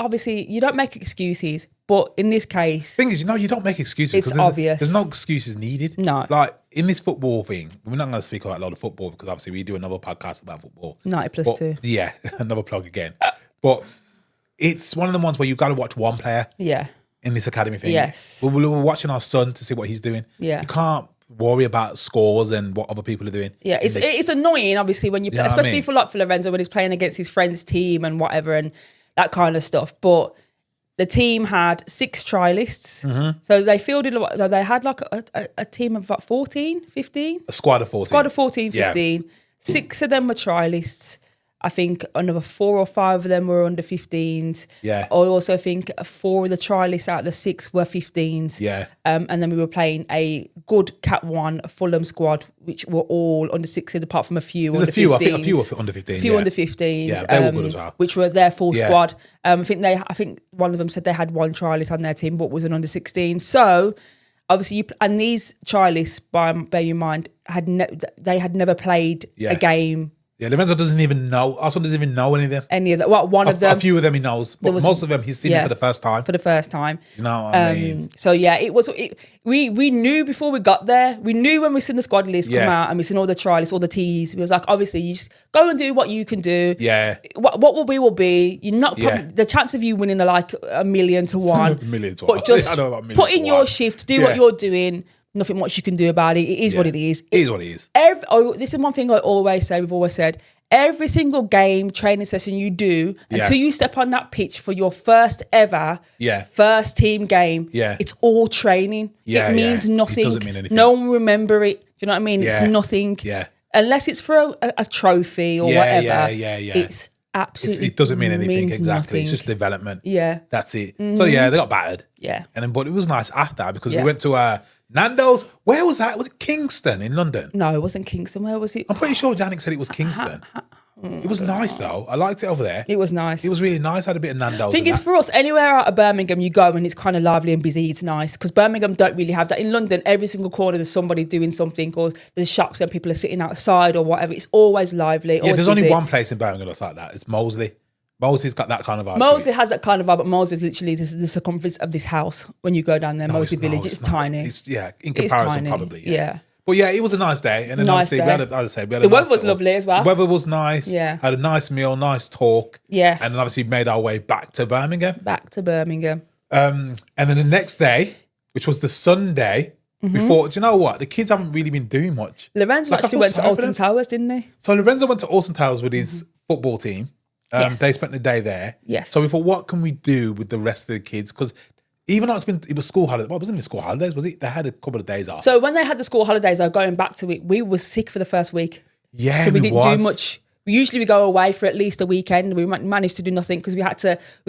you don't make excuses. But in this case, thing is, you don't make excuses. It's obvious. There's no excuses needed. No. Like in this football thing, we're not going to speak about a lot of football because obviously we do another podcast about football. 90+2. Yeah, another plug again. But it's one of the ones where you got to watch one player. Yeah. In this academy thing. Yes. We're watching our son to see what he's doing. Yeah. You can't worry about scores and what other people are doing. Yeah, it's annoying, obviously, when you play, especially for Lorenzo when he's playing against his friend's team and whatever and that kind of stuff. But the team had 6 trialists. So they fielded, they had like a team of about 14, 15? A squad of 14. Squad of 14, 15. 6 of them were trialists. I think another 4 or 5 of them were under 15s. Yeah. I also think 4 of the trialists out of the 6 were 15s. Yeah. And then we were playing a good Cat 1 Fulham squad, which were all under 16s, apart from a few under 15s. I think a few were under 15s. A few under 15s. Yeah, they were good as well. Which were their full squad. I think one of them said they had 1 trialist on their team, but was an under 16. So obviously, and these trialists, bear in mind, they had never played a game. Yeah, Lorenzo doesn't even know. Also doesn't even know any of them. Any of them. Well, one of them. A few of them he knows, but most of them he's seen them for the first time. For the first time. You know what I mean? So yeah, we knew before we got there. We knew when we seen the squad list come out and we seen all the trialists, all the T's. We was like, obviously, you just go and do what you can do. Yeah. What will be. You're not the chance of you winning are like 1,000,000 to 1. 1,000,000 to 1. But just I know about 1,000,000 put in to your 1. shift, do what you're doing. Nothing much you can do about it. It is what it is. It is what it is. This is one thing I always say. We've always said. Every single game, training session you do, until you step on that pitch for your first ever first team game, it's all training. It means nothing. It doesn't mean anything. No one will remember it. Do you know what I mean? It's nothing. Yeah. Unless it's for a trophy or whatever. It's absolutely it doesn't mean anything. Exactly. Nothing. It's just development. Yeah. That's it. So they got battered. Yeah. And then, but it was nice after because we went to Nando's. Where was that? Was it Kingston in London? No, it wasn't Kingston. Where was it? I'm pretty sure Janik said it was Kingston. It was nice though. I liked it over there. It was nice. It was really nice. I had a bit of Nando's. I think it's for us, anywhere out of Birmingham you go and it's kind of lively and busy, it's nice. Because Birmingham don't really have that. In London, every single corner there's somebody doing something or there's shops where people are sitting outside or whatever. It's always lively. There's only one place in Birmingham that's like that. It's Moseley. Mosley's got that kind of vibe. Mosley has that kind of vibe, but Mosley is literally the circumference of this house. When you go down there, Mosley Village, it's tiny. It's, in comparison, probably. Yeah. But yeah, it was a nice day. And then obviously, we had the weather was lovely as well. The weather was nice. Yeah. Had a nice meal, nice talk. Yes. And then obviously made our way back to Birmingham. And then the next day, which was the Sunday, we thought, do you know what? The kids haven't really been doing much. Lorenzo actually went to Alton Towers, didn't he? So Lorenzo went to Alton Towers with his football team. Yes. They spent the day there. Yes. So we thought, what can we do with the rest of the kids? Because even though it was school holidays, well, it wasn't even school holidays, was it? They had a couple of days off. So when they had the school holidays, going back to it, we were sick for the first week. Yeah, so we didn't do much. Usually we go away for at least a weekend. We managed to do nothing because we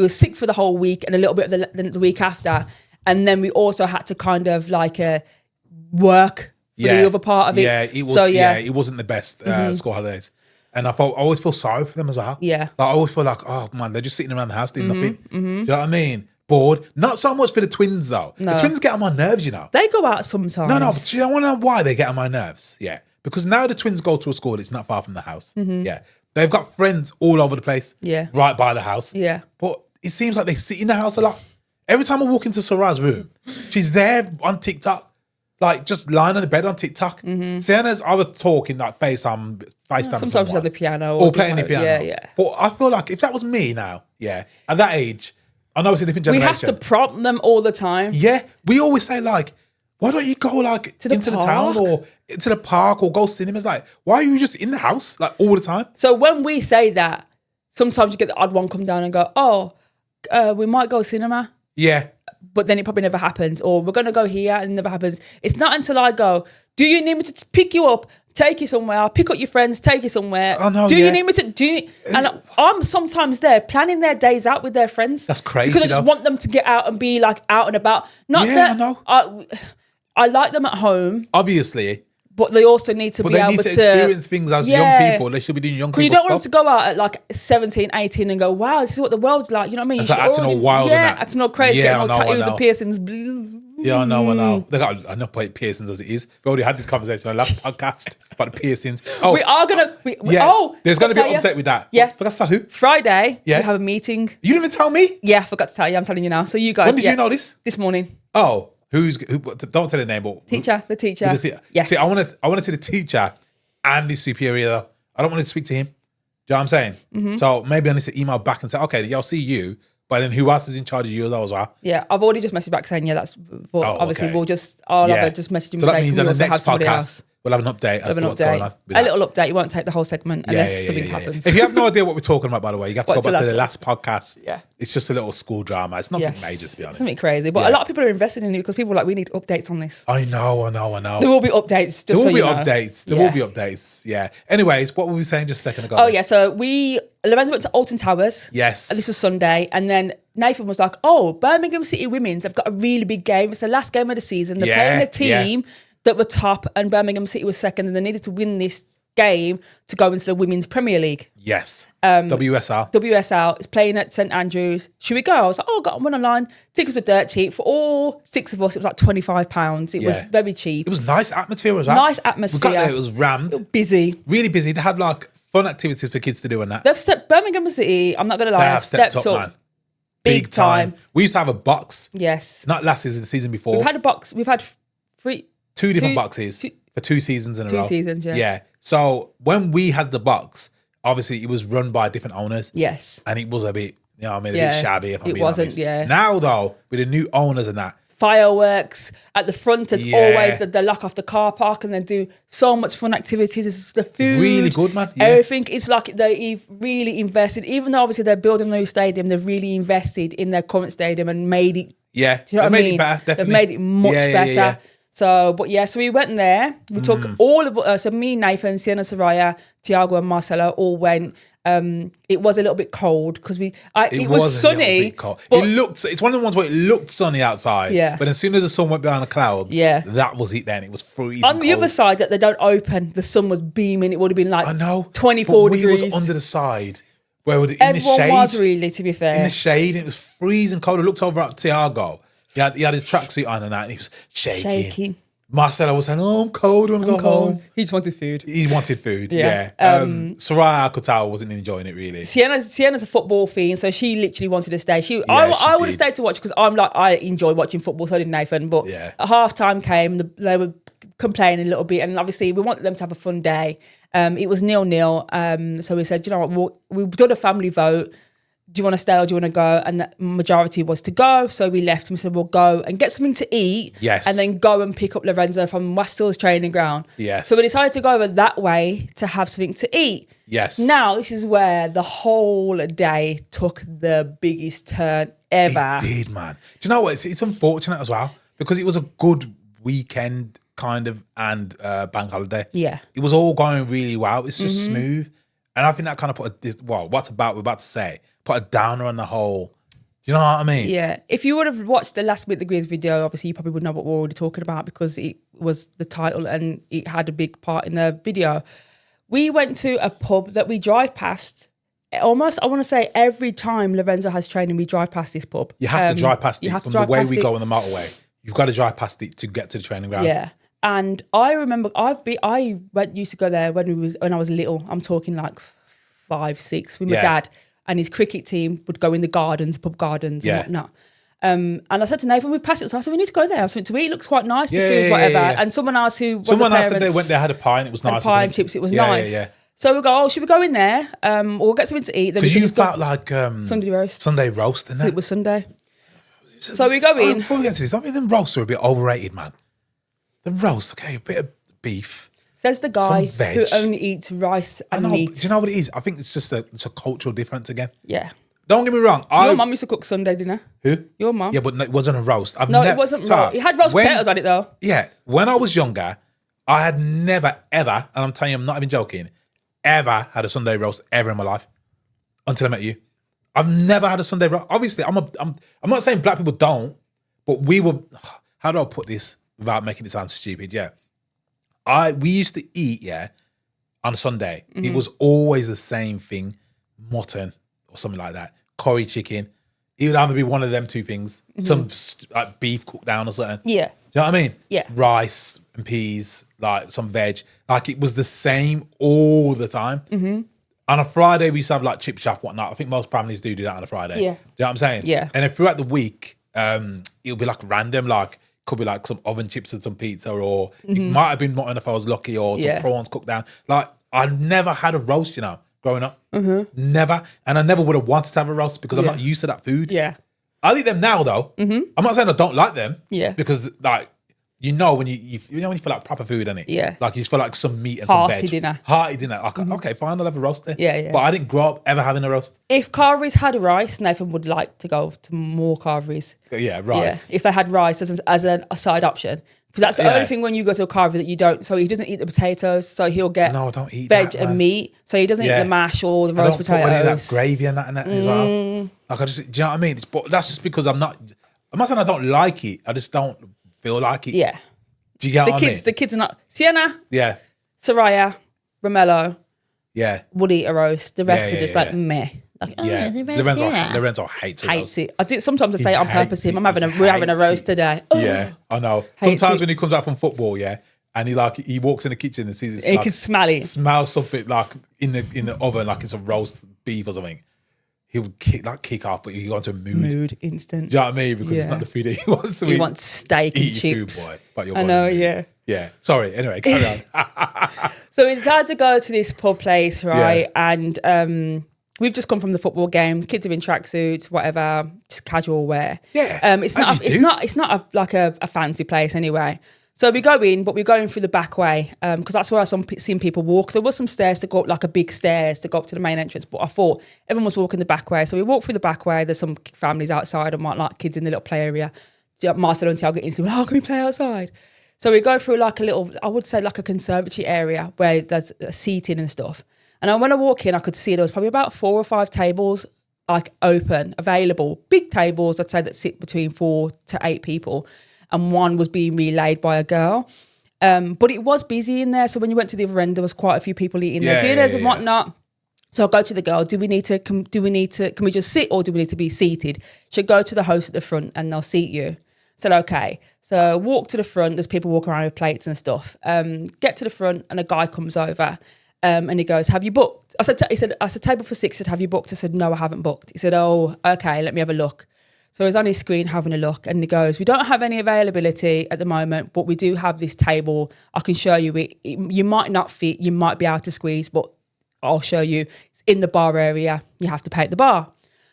were sick for the whole week and a little bit of the week after. And then we also had to kind of like work for the other part of it. Yeah, it was. So, it wasn't the best school holidays. And I always feel sorry for them as well. Yeah. Like, I always feel like, oh man, they're just sitting around the house doing nothing. Do you know what I mean? Bored. Not so much for the twins though. No. The twins get on my nerves, you know. They go out sometimes. No, but do you want to know why they get on my nerves? Yeah. Because now the twins go to a school, it's not far from the house. Yeah. They've got friends all over the place. Yeah. Right by the house. Yeah. But it seems like they sit in the house a lot. Every time I walk into Sarah's room, she's there on TikTok. Like just lying on the bed on TikTok. Sienna's either talking like FaceTime sometimes she's on the piano. Or playing the piano. Yeah. But I feel like if that was me now, at that age, I know it's a different generation. We have to prompt them all the time. Yeah. We always say like, why don't you go like into the town or to the park or go cinemas? Like, why are you just in the house like all the time? So when we say that, sometimes you get the odd one come down and go, we might go cinema. Yeah. But then it probably never happens. Or we're going to go here and it never happens. It's not until I go, do you need me to pick you up, take you somewhere? I'll pick up your friends, take you somewhere. Oh, no, you need me to do it? And I'm sometimes there planning their days out with their friends. That's crazy. Because I just want them to get out and be like out and about. Not I that know. I like them at home. Obviously. But they also need to be able to experience things as young people. They should be doing young people stuff. You don't want them to go out at like 17, 18 and go, wow, this is what the world's like. You know what I mean? It's like acting all wild and that. Acting all crazy, getting all tattoos and piercings. Yeah, I know. They got enough piercings as it is. We already had this conversation on the last podcast about the piercings. Oh, we are going to... there's going to be an update with that. Yeah. Forgot to tell who? Friday, we have a meeting. You didn't even tell me? Yeah, I forgot to tell you. I'm telling you now. So you guys... When did you know this? This morning. Oh. Who? Don't tell the name, but the teacher. Yes. See, I want to see the teacher and the superior. Though. I don't want to speak to him. Do you know what I'm saying? So maybe I need to email back and say, okay, y'all see you, but then who else is in charge of you as well? Yeah, I've already just messaged back saying, that's. But obviously, I'll have a just message him. So that say, means on the next podcast, we'll have an update as to what's going on. A little update. You won't take the whole segment unless something happens. If you have no idea what we're talking about, by the way, you have to go back to the last podcast. Yeah. It's just a little school drama. It's nothing major, to be honest. Something crazy. But a lot of people are invested in it because people are like, we need updates on this. I know. There will be updates. There will be updates. Yeah. Anyways, what were we saying just a second ago? Oh, yeah. So Lorenzo went to Alton Towers. Yes. And this was Sunday. And then Nathan was like, Birmingham City Women's have got a really big game. It's the last game of the season. They're playing a team that were top and Birmingham City was second and they needed to win this game to go into the Women's Premier League. Yes. WSL is playing at St Andrews. Should we go? I was like, got one online. Tickets are dirt cheap. For all 6 of us, it was like £25. It was very cheap. It was nice atmosphere as well. Nice atmosphere. We got there, it was rammed. Busy. Really busy. They had like fun activities for kids to do and that. Birmingham City, I'm not going to lie, have stepped up, man. Big time. We used to have a box. Yes. Not last season, the season before. We've had a box. We've had two different boxes for 2 seasons in a row. 2 seasons, yeah. Yeah. So when we had the box, obviously it was run by different owners. Yes. And it was a bit, a bit shabby. If I'm being honest. Yeah. Now though, with the new owners and that. Fireworks at the front as always. They lock off the car park and they do so much fun activities. It's the food. Really good, man. Yeah. Everything. It's like they've really invested. Even though obviously they're building a new stadium, they've really invested in their current stadium and made it. Yeah. Do you know what I mean? It better, definitely. They've made it much better. Yeah. So we went there. We took all of so me, Nathan, Sienna, Soraya, Tiago, and Marcelo all went. It was a little bit cold because it was sunny. But it's one of the ones where it looked sunny outside. Yeah. But as soon as the sun went behind the clouds, that was it then. It was freezing. On the other side that they don't open, the sun was beaming. It would have been like 24 degrees. We was under the side. Where in Everyone the shade. Was really, to be fair. In the shade, it was freezing cold. I looked over at Tiago. He had his tracksuit on and that, and he was shaking. Marcelo was saying, "Oh, I'm cold. I want to go home." He just wanted food. He wanted food. Yeah. Yeah. Soraya, I could tell, wasn't enjoying it really. Sienna's a football fiend, so she literally wanted to stay. I would have stayed to watch because I enjoy watching football. So did Nathan. But at half time came, they were complaining a little bit, and obviously we wanted them to have a fun day. It was 0-0. So we said, you know what, we've done a family vote. Do you want to stay or do you want to go? And the majority was to go. So we left and we said, we'll go and get something to eat. Yes. And then go and pick up Lorenzo from Westill's training ground. Yes. So we decided to go over that way to have something to eat. Yes. Now, this is where the whole day took the biggest turn ever. It did, man. Do you know what? It's unfortunate as well because it was a good weekend kind of and bank holiday. Yeah. It was all going really well. It's just smooth. And I think that kind of put we're about to say, put a downer on the whole. Do you know what I mean? Yeah. If you would have watched the last bit of the Greers video, obviously you probably would know what we're already talking about because it was the title and it had a big part in the video. We went to a pub that we drive past almost, I want to say every time Lorenzo has training, we drive past this pub. You have to drive past it. From the way we go on the motorway, you've got to drive past it to get to the training ground. Yeah. And I remember used to go there when I was little. I'm talking like 5, 6 with my dad, and his cricket team would go in the gardens, pub gardens and whatnot. And I said to Nathan, we passed it. So I said, we need to go there. I have something to eat. It looks quite nice, the food, whatever. And someone else said they went there, had a pie and it was nice. Pie and chips, it was nice. Yeah. So we go, should we go in there? We'll get something to eat. Because you felt like Sunday roast. Sunday roast, didn't it? It was Sunday. So we go in. Before we get to this, don't think them roasts are a bit overrated, man. The roast, okay, a bit of beef. Says the guy who only eats rice and meat. Do you know what it is? I think it's just it's a cultural difference again. Yeah. Don't get me wrong. Your mum used to cook Sunday dinner. Who? Your mum. Yeah, but it wasn't a roast. It wasn't roast. It had roast potatoes on it though. Yeah. When I was younger, I had never, ever, and I'm telling you, I'm not even joking, ever had a Sunday roast ever in my life until I met you. I've never had a Sunday roast. Obviously, I'm not saying black people don't, but we were, how do I put this without making it sound stupid? Yeah. We used to eat, on Sunday. Mm-hmm. It was always the same thing, mutton or something like that, curry chicken. It would either be one of them two things, some like beef cooked down or something. Yeah. Do you know what I mean? Yeah. Rice and peas, like some veg. Like it was the same all the time. Mm-hmm. On a Friday, we used to have like chip shop, whatnot. I think most families do that on a Friday. Yeah. Do you know what I'm saying? Yeah. And then throughout the week, it'll be like random, like could be like some oven chips and some pizza, or it might have been mutton if I was lucky, or some prawns cooked down. Like I never had a roast, growing up. Mm-hmm. Never. And I never would have wanted to have a roast because I'm not used to that food. Yeah. I'll eat them now though. Mm-hmm. I'm not saying I don't like them. Yeah. Because like, when you feel like proper food, innit? Yeah. Like you just feel like some meat and Hearty some veg. dinner. Hearty dinner. Like, okay, fine, I'll have a roast there. Yeah. But I didn't grow up ever having a roast. If Carvery's had a rice, Nathan would like to go to more Carvery's. Yeah, rice. Yeah. If they had rice as a side option. Because that's the only thing when you go to a Carvery that you don't. So he doesn't eat the potatoes. So he'll get don't eat veg that, and meat. So he doesn't eat the mash or the roast potatoes. I don't put that gravy and that as well. Like do you know what I mean? But that's just because I'm not saying I don't like it. I just don't feel like it. Yeah. Do you get what I mean? The kids are not. Sienna. Yeah. Soraya. Romello. Yeah. Would eat a roast. The rest are just like meh. Like, Lorenzo hates it. I do. Sometimes I say it on purpose. We're having a roast today. Yeah, I know. Sometimes when he comes out from football, and he walks in the kitchen and sees it. He can smell it. Smell something like in the oven, like it's a roast beef or something. He would kick off, but he go into a mood instant. Do you know what I mean? Because it's not the food that he wants to eat. He wants steak and chips. Food, boy, but I know, yeah. Sorry. Anyway, carry on. So we decided to go to this pub place, right? Yeah. And we've just come from the football game. Kids are in tracksuits, whatever, just casual wear. Yeah. It's not a fancy place anyway. So we go in, but we're going through the back way because that's where I've seen people walk. There was some stairs to go up, like a big stairs to go up to the main entrance, but I thought everyone was walking the back way. So we walk through the back way. There's some families outside and like kids in the little play area. Marcelo and Tiago instantly, how can we play outside? So we go through like a little, I would say like a conservatory area where there's seating and stuff. And when I walk in, I could see there was probably about 4 or 5 tables like open, available. Big tables, I'd say, that sit between 4 to 8 people. And one was being relayed by a girl. But it was busy in there. So when you went to the other end, there was quite a few people eating their dinners and whatnot. So I go to the girl, can we just sit or do we need to be seated? She'll go to the host at the front and they'll seat you. Said, okay. So walk to the front. There's people walking around with plates and stuff. Get to the front and a guy comes over and he goes, have you booked? I said, table for 6. I said, have you booked? I said, no, I haven't booked. He said, oh, okay, let me have a look. So he's on his screen having a look and he goes, we don't have any availability at the moment, but we do have this table. I can show you it. You might not fit, you might be able to squeeze, but I'll show you. It's in the bar area. You have to pay at the bar.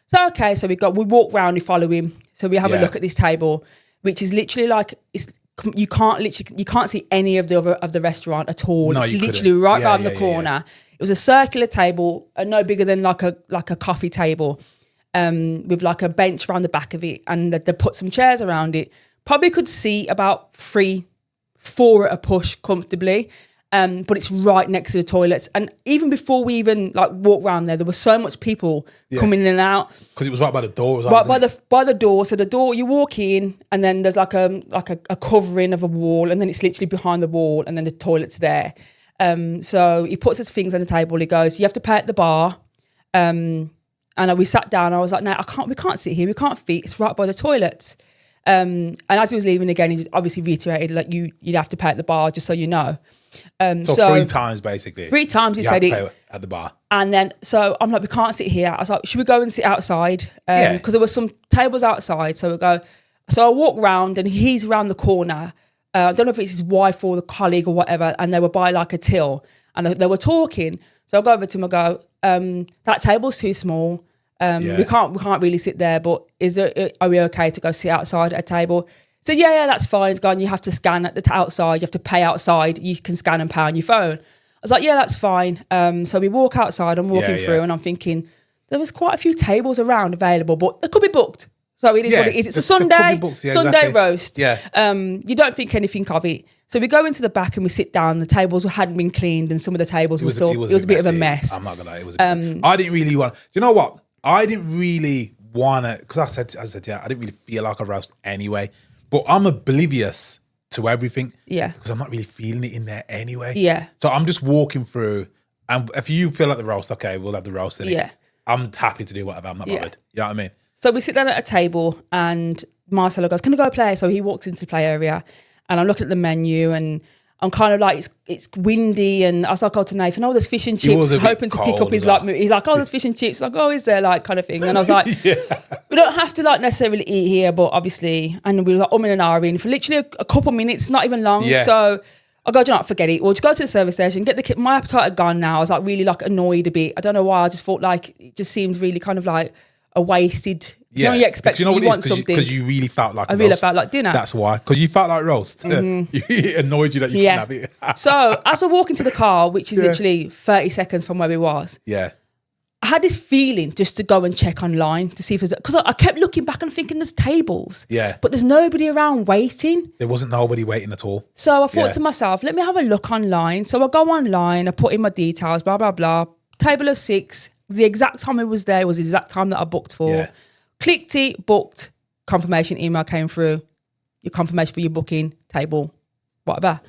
So, okay, so we walk round, we follow him. So we have a look at this table, which is literally like, you can't see any of the restaurant at all. No, it's literally right around the corner. Yeah. It was a circular table, no bigger than like a coffee table, with like a bench around the back of it, and they put some chairs around it. Probably could see about 3-4 at a push comfortably. But it's right next to the toilets. And even before we even like walked around there was so much people coming in and out. Because it was right by the door. Right by the door. So the door, you walk in and then there's like a covering of a wall, and then it's literally behind the wall, and then the toilet's there. So he puts his things on the table. He goes, you have to pay at the bar. And we sat down. I was like, no, we can't sit here. We can't fit. It's right by the toilets. And as he was leaving again, he just obviously reiterated, like, you'd have to pay at the bar, just so you know. So 3 times basically. 3 times he said it at the bar. And then so I'm like, we can't sit here. I was like, should we go and sit outside? Because there were some tables outside. So I walk round and he's around the corner. I don't know if it's his wife or the colleague or whatever, and they were by like a till and they were talking. So I go over to him, I go, that table's too small. We can't really sit there, but are we okay to go sit outside at a table? So yeah, that's fine. It's gone. You have to scan at the outside. You have to pay outside. You can scan and pay on your phone. I was like, yeah, that's fine. So we walk outside. I'm walking through, and I'm thinking there was quite a few tables around available, but they could be booked. So it is what it is. It's a Sunday roast. Yeah. You don't think anything of it. So we go into the back and we sit down. The tables hadn't been cleaned, and some of the tables were still. It was a bit of a mess. I'm not gonna lie. It was. I didn't really want. Do you know what? I didn't really want to, because I said, I didn't really feel like a roast anyway. But I'm oblivious to everything. Yeah. Because I'm not really feeling it in there anyway. Yeah. So I'm just walking through, and if you feel like the roast, okay, we'll have the roast in it. Yeah. I'm happy to do whatever. I'm not bothered. You know what I mean? So we sit down at a table, and Marcelo goes, can I go play? So he walks into the play area, and I'm looking at the menu, and I'm kind of like, it's windy, and I was like, oh, to Nathan, there's fish and chips, hoping to pick up his like, he's like, there's fish and chips, like, is there, like, kind of thing. And I was like, we don't have to like necessarily eat here, but obviously, and we were like, in an hour in for literally a couple minutes, not even long. So I go, do you know what, forget it. We'll just go to the service station, get the kit. My appetite had gone now. I was like really like annoyed a bit. I don't know why. I just thought like it just seemed really kind of like a wasted. You know, you expect you want something because you really felt like I really felt like dinner. That's why, because you felt like roast. It annoyed you that you couldn't have it. So as I walk into the car, which is literally 30 seconds from where we was, I had this feeling just to go and check online to see if there's, because I kept looking back and thinking there's tables, but there's nobody around waiting. There wasn't nobody waiting at all. So I thought to myself, let me have a look online. So I go online, I put in my details, blah blah blah. Table of 6. The exact time it was there was the exact time that I booked for. Clicked it, booked, confirmation email came through, your confirmation for your booking, table, whatever.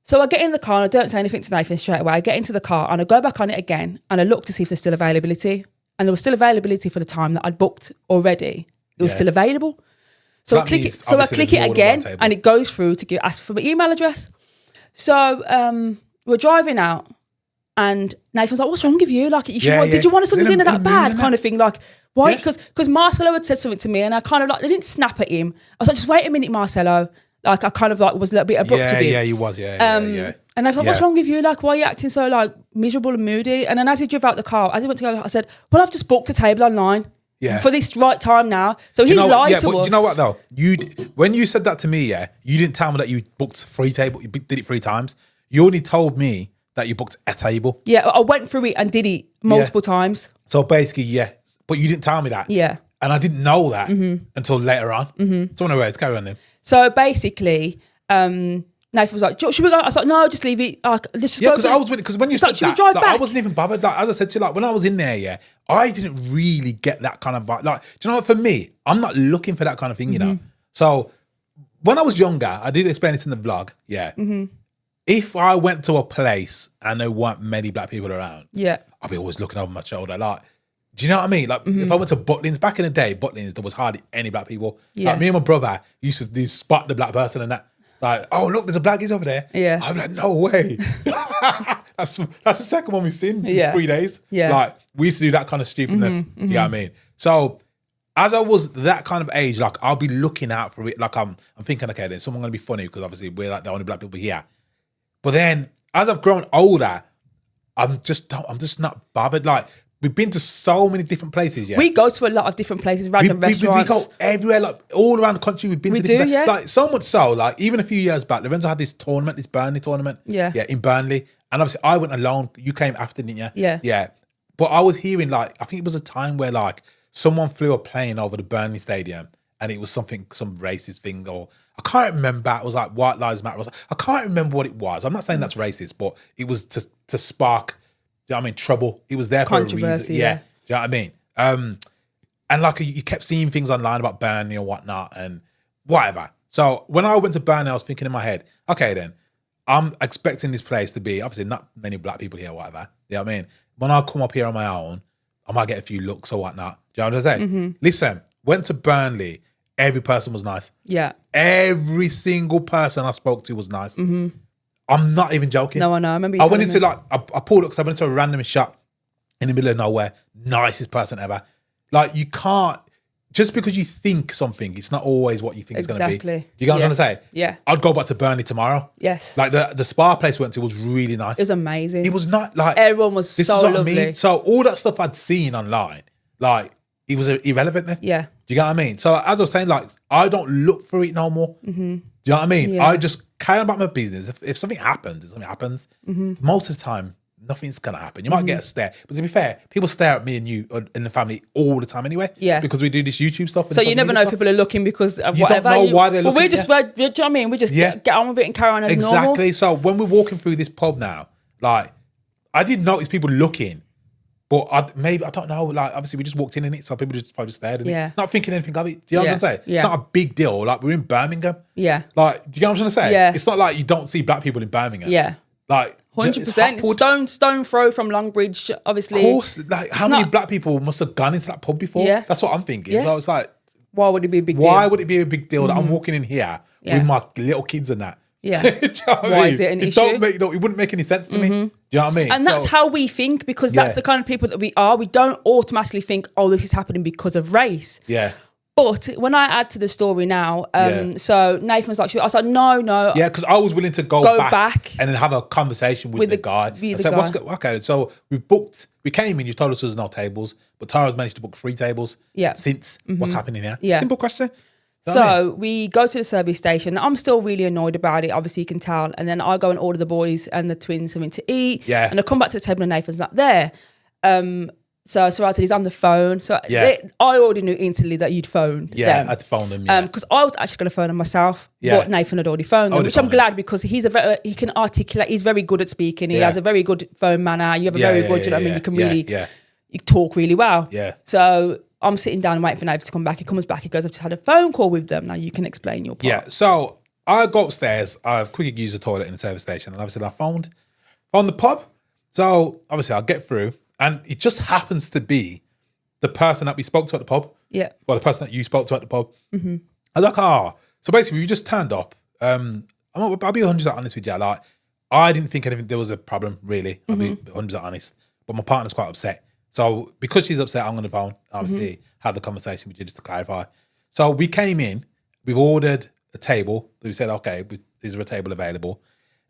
So I get in the car and I don't say anything to Nathan straight away. I get into the car and I go back on it again and I look to see if there's still availability. And there was still availability for the time that I'd booked already. It was still available. So I click it again and it goes through to ask for my email address. So we're driving out and Nathan's like, what's wrong with you? Like, did you want something dinner that bad? Kind of thing. Like, why? Because Marcelo had said something to me and I kind of like, I didn't snap at him. I was like, just wait a minute, Marcelo. Like, I kind of like was a little bit abrupt to him. Yeah, he was, And I was like, what's wrong with you? Like, why are you acting so like miserable and moody? And then as he drove out the car, as he went to go, I said, well, I've just booked a table online for this right time now. So he's lied to us. Do you know what though? When you said that to me, you didn't tell me that you booked 3 tables. You did it 3 times. You only told me that you booked a table. Yeah, I went through it and did it multiple times. So basically, but you didn't tell me that. Yeah. And I didn't know that until later on. So anyways, carry on then. So basically, Nathan was like, should we go? I was like, no, just leave it. Let's just go. Because I was with it. Because when you said that, I wasn't even bothered. Like, as I said to you, like, when I was in there, I didn't really get that kind of vibe. Like, do you know what? For me, I'm not looking for that kind of thing, you know? So when I was younger, I did explain it in the vlog, if I went to a place and there weren't many black people around, I'd be always looking over my shoulder. Like, Do you know what I mean? Like if I went to Butlins back in the day, Butlins, there was hardly any black people. Yeah. Like me and my brother used to spot the black person and that. Like, oh look, there's a blackies over there. Yeah. I'm like, no way. that's the second one we've seen in 3 days. Yeah. Like we used to do that kind of stupidness. You know what I mean? So as I was that kind of age, like I'll be looking out for it. Like I'm thinking, okay, then someone's gonna be funny because obviously we're like the only black people here. But then as I've grown older, I'm just not bothered. Like we've been to so many different places. Yeah, We go to a lot of different places, random restaurants. We go everywhere, like all around the country. We've been to different yeah. like so much so, like even a few years back, Lorenzo had this tournament, this Burnley tournament. Yeah, in Burnley, and obviously I went alone. You came after, didn't you? Yeah. But I was hearing like I think it was a time where like someone flew a plane over the Burnley stadium, and it was some racist thing, or I can't remember. It was like White Lives Matter. I can't remember what it was. I'm not saying that's racist, but it was to spark. Do you know what I mean? Trouble. It was there for a reason. Yeah. Do you know what I mean? And like you kept seeing things online about Burnley or whatnot and whatever. So when I went to Burnley, I was thinking in my head, okay, then I'm expecting this place to be obviously not many black people here or whatever. You know what I mean? When I come up here on my own, I might get a few looks or whatnot. Do you know what I'm saying? Listen, went to Burnley. Every person was nice. Yeah. Every single person I spoke to was nice. I'm not even joking. No, I know. I remember you I went into me. like, I pulled up because I went into a random shop in the middle of nowhere. Nicest person ever. Like you can't, just because you think something, it's not always what you think it's going to be. Do you get what I'm trying to say? Yeah. I'd go back to Burnley tomorrow. Yes. Like the spa place we went to was really nice. It was amazing. It was not like. Everyone was this so is what lovely. I mean. So all that stuff I'd seen online, like it was irrelevant then. Yeah. Do you get what I mean? So as I was saying, like I don't look for it no more. Do you know what I mean? Yeah. I just carry on about my business. If something happens, something happens. Most of the time, nothing's gonna happen. You might get a stare, but to be fair, people stare at me and you in the family all the time anyway. Yeah, because we do this YouTube stuff. And so you never know if people are looking because of you whatever. don't know why they're looking. Well, we just, do you know what I mean? We just get on with it and carry on as normal. Exactly. So when we're walking through this pub now, like I did notice people looking, but I don't know. Like obviously we just walked in it, so people just probably stared at it, not thinking anything of it. Do you know what I'm saying? Yeah. It's not a big deal. Like we're in Birmingham. Yeah. Like, do you know what I'm trying to say? Yeah. It's not like you don't see black people in Birmingham. Yeah. Like 100%. Stone throw from Longbridge, obviously. Of course. Like how many black people must have gone into that pub before? Yeah. That's what I'm thinking. Yeah. So it's like, why would it be a big deal? Why would it be a big deal that I'm walking in here with my little kids and that? Yeah. Do you know what I Why mean? is it an It issue? it wouldn't make any sense to me. Do you know what I mean? And that's how we think, because that's the kind of people that we are. We don't automatically think, oh, this is happening because of race. Yeah. But when I add to the story now, so Nathan was like, I was like, no. Yeah, because I was willing to go back and then have a conversation with the guy. I said, okay, so we came in, you told us there's no tables, but Tara's managed to book 3 tables since what's happening here. Yeah. Simple question. So we go to the service station. I'm still really annoyed about it. Obviously, you can tell. And then I go and order the boys and the twins something to eat. Yeah. And I come back to the table and Nathan's not there. So he's on the phone. So I already knew instantly that you'd phoned them. Yeah, I'd phoned them. Yeah. Because I was actually going to phone them myself, but Nathan had already phoned them, which I'm glad, because he can articulate. He's very good at speaking. He has a very good phone manner. You have a very good. You know what I mean? You can really you talk really well. Yeah. So I'm sitting down and waiting for Nathan to come back. He comes back. He goes, I've just had a phone call with them. Now you can explain your part. Yeah. So I go upstairs. I've quickly used the toilet in the service station, and obviously I phoned the pub. So obviously I'll get through, and it just happens to be the person that we spoke to at the pub. Yeah. Well, the person that you spoke to at the pub. I was like, so basically we just turned up. I'll be 100% honest with you. Like, I didn't think there was a problem, really. I'll be 100% honest. But my partner's quite upset. So because she's upset, I'm on the phone, obviously, have the conversation with you just to clarify. So we came in, we've ordered a table. We said, okay, is there a table available?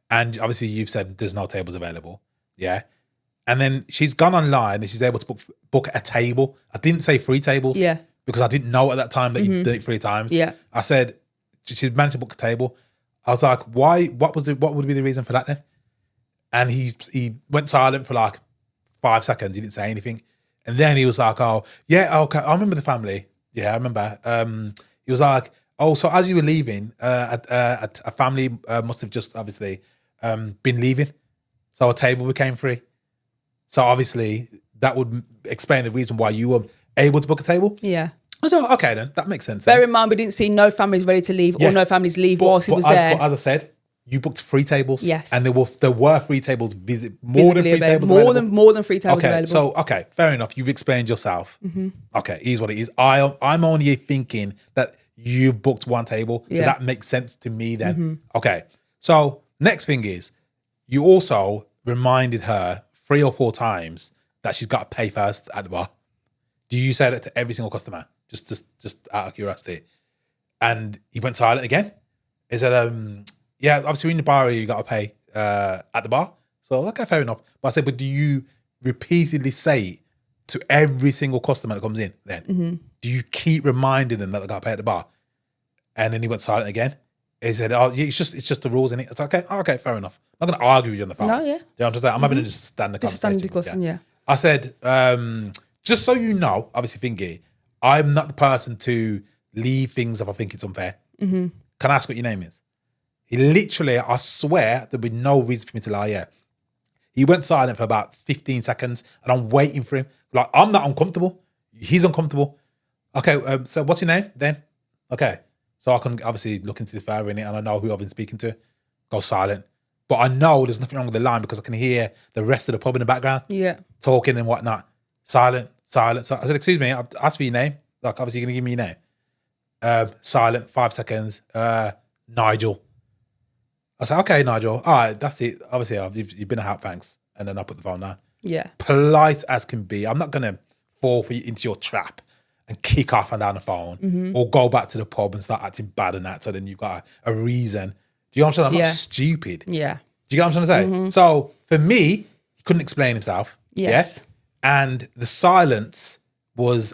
And obviously you've said there's no tables available. Yeah. And then she's gone online and she's able to book a table. I didn't say 3 tables. Yeah. Because I didn't know at that time that you did it 3 times. Yeah. I said, she's meant to book a table. I was like, why? What would be the reason for that then? And he went silent for like 5 seconds. He didn't say anything. And then he was like, oh, yeah, okay. I remember the family. Yeah, I remember. He was like, oh, so as you were leaving, a family must have just obviously been leaving. So a table became free. So obviously that would explain the reason why you were able to book a table. Yeah. I was like, okay then, that makes sense. Bear in mind, we didn't see no families ready to leave or no families leave whilst he was there. But as I said, you booked 3 tables. Yes. And there were 3 tables more than 3 tables available. More than 3 tables okay, available. So, okay, fair enough. You've explained yourself. Okay, here's what it is. I'm only thinking that you've booked 1 table. So that makes sense to me then. Okay, so next thing is you also reminded her 3 or 4 times that she's got to pay first at the bar. Do you say that to every single customer? Just out of curiosity. And he went silent again. He said, yeah, obviously in the bar you got to pay at the bar. So, okay, fair enough. But I said, but do you repeatedly say it to every single customer that comes in then? Do you keep reminding them that they got to pay at the bar? And then he went silent again. He said, oh, yeah, it's just the rules, innit? It's like, okay, fair enough. I'm not going to argue with you on the phone. No, yeah. You know what I'm just saying? I'm having to just stand the conversation. Standard discussion, yeah. I said, just so you know, obviously, Thingy, I'm not the person to leave things if I think it's unfair. Can I ask what your name is? He literally, I swear, there'd be no reason for me to lie here. He went silent for about 15 seconds and I'm waiting for him. Like, I'm not uncomfortable. He's uncomfortable. Okay, so what's your name then? Okay. So I can obviously look into this further in it and I know who I've been speaking to. Go silent. But I know there's nothing wrong with the line because I can hear the rest of the pub in the background. Yeah. Talking and whatnot. Silent. So I said, excuse me, I've asked for your name. Like, obviously you're going to give me your name. Silent, 5 seconds. Nigel. I said, okay, Nigel. All right, that's it. Obviously, you've been a help, thanks. And then I put the phone down. Yeah. Polite as can be. I'm not going to fall into your trap and kick off and down the phone or go back to the pub and start acting bad and that. So then you've got a reason. Do you know what I'm saying? I'm not stupid. Yeah. Do you get what I'm trying to say? So for me, he couldn't explain himself. Yes. Yeah? And the silence was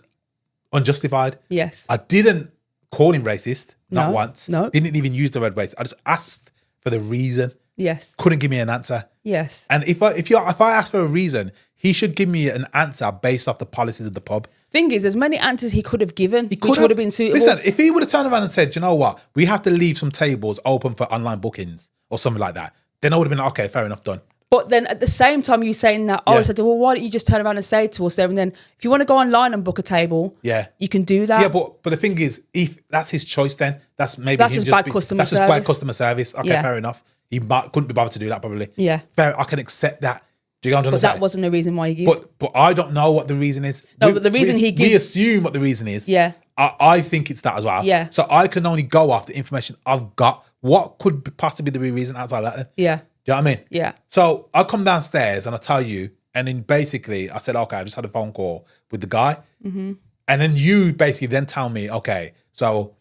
unjustified. Yes. I didn't call him racist, not once. No. Didn't even use the word racist. I just asked for the reason. Yes. Couldn't give me an answer. Yes. And if I ask for a reason, he should give me an answer based off the policies of the pub. Thing is, there's many answers he could have given, which would have been suitable. Listen, if he would have turned around and said, you know what, we have to leave some tables open for online bookings or something like that, then I would have been like, okay, fair enough, done. But then at the same time, you saying that, I said, well, why don't you just turn around and say to us there and then, if you want to go online and book a table, you can do that. Yeah, but the thing is, if that's his choice, then that's just bad customer service. That's just bad customer service. Okay, fair enough. He couldn't be bothered to do that probably. Yeah, fair. I can accept that. Do you know what I'm saying? But that wasn't the reason why he gave. But I don't know what the reason is. No, but the reason he gives. We assume what the reason is. Yeah. I think it's that as well. Yeah. So I can only go off the information I've got. What could possibly be the reason outside of that? Yeah. Do you know what I mean? Yeah. So I come downstairs and I tell you, and then basically I said, okay, I just had a phone call with the guy. And then you basically then tell me, okay, so,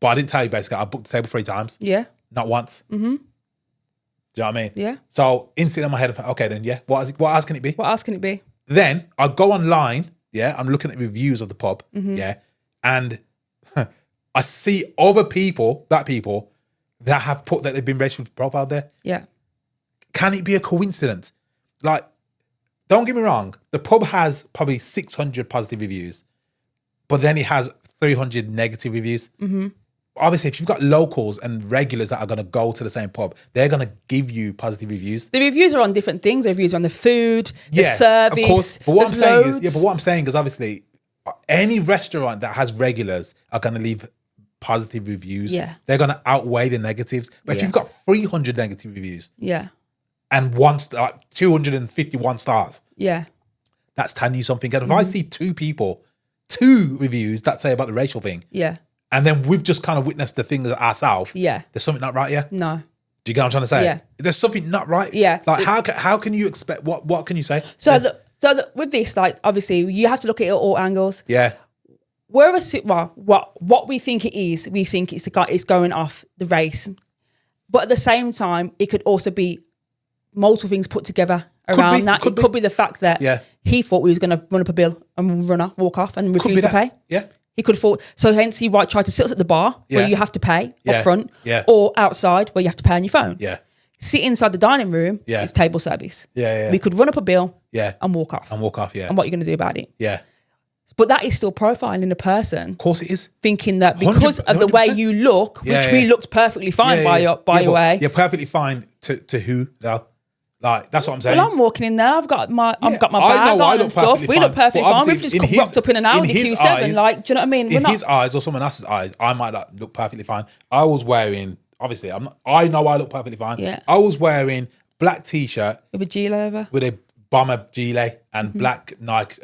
but I didn't tell you basically, I booked the table 3 times. Yeah. Not once. Do you know what I mean? Yeah. So instantly in my head, I thought, okay, then what else can it be? What else can it be? Then I go online, I'm looking at reviews of the pub, and I see other people that have put that they've been racially profiled there. Yeah. Can it be a coincidence? Like, don't get me wrong, the pub has probably 600 positive reviews, but then it has 300 negative reviews. Obviously, if you've got locals and regulars that are going to go to the same pub, they're going to give you positive reviews. The reviews are on different things. The reviews are on the food, the service. Of course. But what I'm saying is obviously any restaurant that has regulars are going to leave positive reviews. Yeah. They're going to outweigh the negatives. But if you've got 300 negative reviews, and 251 stars, that's telling you something. And if I see 2 reviews that say about the racial thing, and then we've just kind of witnessed the thing ourselves, there's something not right here. No. Do you get what I'm trying to say? Yeah. There's something not right. Yeah. Like how can you expect what can you say? So with this, like obviously you have to look at it at all angles. Yeah. What we think it is, we think it's going off the race, but at the same time, it could also be multiple things put together around that. It could be the fact that he thought we was going to run up a bill and walk off and refuse to pay. Yeah. He could have thought, so hence he tried to sit us at the bar where you have to pay up front or outside where you have to pay on your phone. Yeah. Sit inside the dining room, it's table service. Yeah. We could run up a bill and walk off. And what are you going to do about it? Yeah. But that is still profiling a person. Of course it is. Thinking that because of the way you look, which we looked perfectly fine by your way. You're perfectly fine to who though? Like, that's what I'm saying. Well, I'm walking in there. I've got my bag on and stuff. We look perfectly fine. We've just rocked up in an Audi Q7. Like, do you know what I mean? In his eyes or someone else's eyes, I might look perfectly fine. I was wearing obviously, I know I look perfectly fine. Yeah. I was wearing black t-shirt with a gilet over. with a bomber gilet and black Nike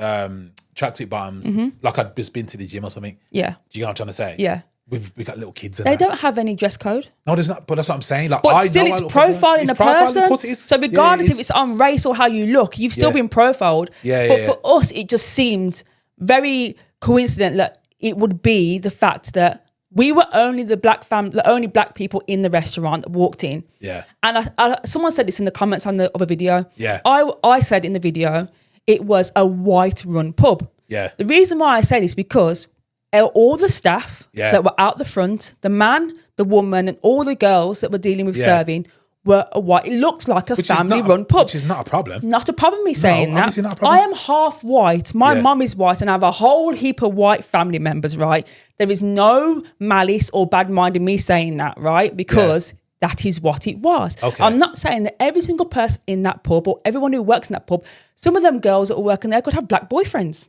tracksuit bottoms, like I'd just been to the gym or something. Yeah. Do you know what I'm trying to say? Yeah. We got little kids. They don't have any dress code. No, there's not. But that's what I'm saying. Like, But I still, know it's I look profiling it's a profiling, person. of course it is. So regardless Yeah, if it's on race or how you look, you've still been profiled. Yeah, But yeah, for us, it just seemed very coincident that it would be the fact that we were only the only black people in the restaurant that walked in. Yeah. And someone said this in the comments on the other video. Yeah. I said in the video it was a white run pub. Yeah. The reason why I say this is because all the staff that were out the front, the man, the woman, and all the girls that were dealing with serving were white. It looked like a family-run pub. Which is not a problem. Not a problem, me saying that. Obviously not a problem. I am half white. My mum is white, and I have a whole heap of white family members, right? There is no malice or bad mind in me saying that, right? Because that is what it was. Okay. I'm not saying that every single person in that pub or everyone who works in that pub, some of them girls that are working there could have black boyfriends.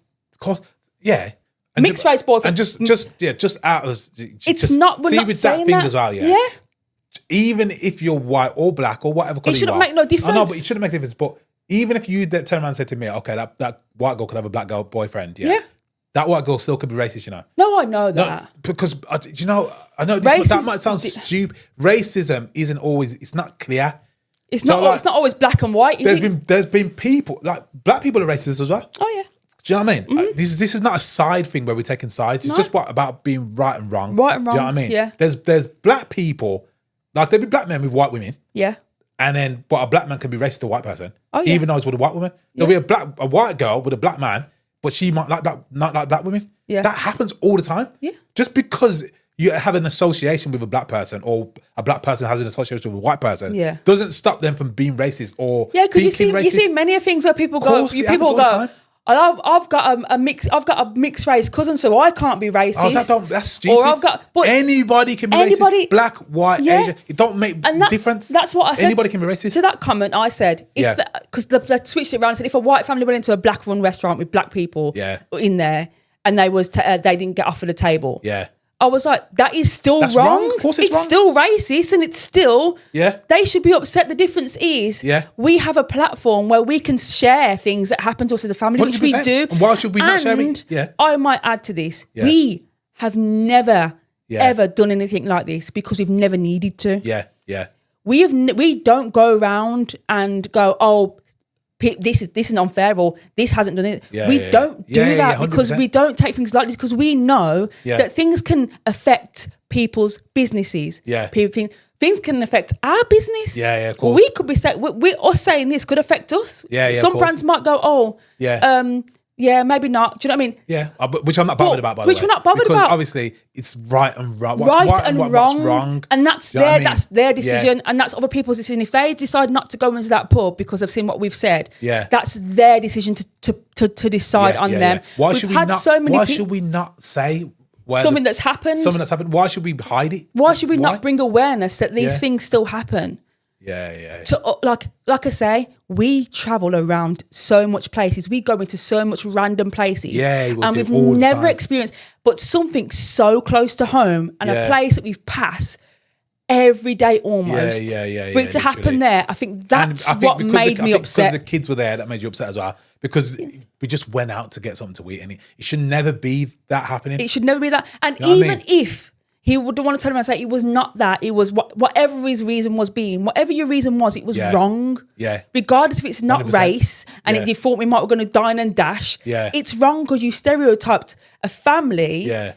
Yeah. Mixed race boyfriend. And just out of... It's not... We're see, not with that saying thing that. as well, Yeah. Even if you're white or black or whatever colour It shouldn't you are, make no difference. I know, but it shouldn't make a difference. But even if you turn around and say to me, okay, that white girl could have a black girl boyfriend, that white girl still could be racist, you know. No, I know that. No, because, you know, I know that might sound stupid. Racism isn't always, it's not clear. It's not always black and white, is it? There's been people, like, black people are racist as well. Oh, yeah. Do you know what I mean? This is not a side thing where we're taking sides. It's just about being right and wrong. Right and wrong, Do you know what I mean? yeah. There's black people, like there'll be black men with white women. Yeah. And then, but a black man can be racist to a white person. Oh, yeah. Even though it's with a white woman. There'll be a white girl with a black man, but she might not like black women. Yeah. That happens all the time. Yeah. Just because you have an association with a black person or a black person has an association with a white person doesn't stop them from being racist or because you see many things where people go, I've got a mixed race cousin, so I can't be racist. Oh, that's stupid. But anybody can be racist. Black, white, Asian. It don't make difference. That's what I said. Anybody can be racist. To that comment, I said, because they switched it around and said, if a white family went into a black run restaurant with black people in there and they didn't get offered a table. Yeah. I was like, that is still wrong. Of course it's wrong. Still racist, and it's still... Yeah. They should be upset. The difference is we have a platform where we can share things that happen to us as a family, 100%. Which we do. And why should we not share it? Yeah. I might add to this. Yeah. We have never, ever done anything like this because we've never needed to. Yeah, yeah. We don't go around and go, oh... This is unfair, or this hasn't done it. We don't do that because we don't take things like this because we know that things can affect people's businesses. Yeah. Things can affect our business. Yeah, of course. We could be us saying this could affect us. Yeah, Some brands might go, maybe not. Do you know what I mean? Yeah, which I'm not bothered about, by the way. Which we're not bothered because about. Obviously, it's right and wrong. What's wrong. And that's their decision, and that's other people's decision. If they decide not to go into that pub because they've seen what we've said, that's their decision to decide on them. Why should we not say something that's happened? Why should we hide it? Why should we not bring awareness that these things still happen? Yeah. Like I say, we travel around so much places. We go into so much random places. And we've never experienced, but something so close to home and a place that we've passed every day almost. For it to happen there, I think that's what made me upset. Because the kids were there, that made you upset as well. Because we just went out to get something to eat, and it should never be that happening. It should never be that. And even if he would want to turn around and say it was not that, it was whatever his reason was being, whatever your reason was, it was wrong. Yeah. Regardless if it's not 100%. Race and if you thought we might were going to dine and dash, it's wrong because you stereotyped a family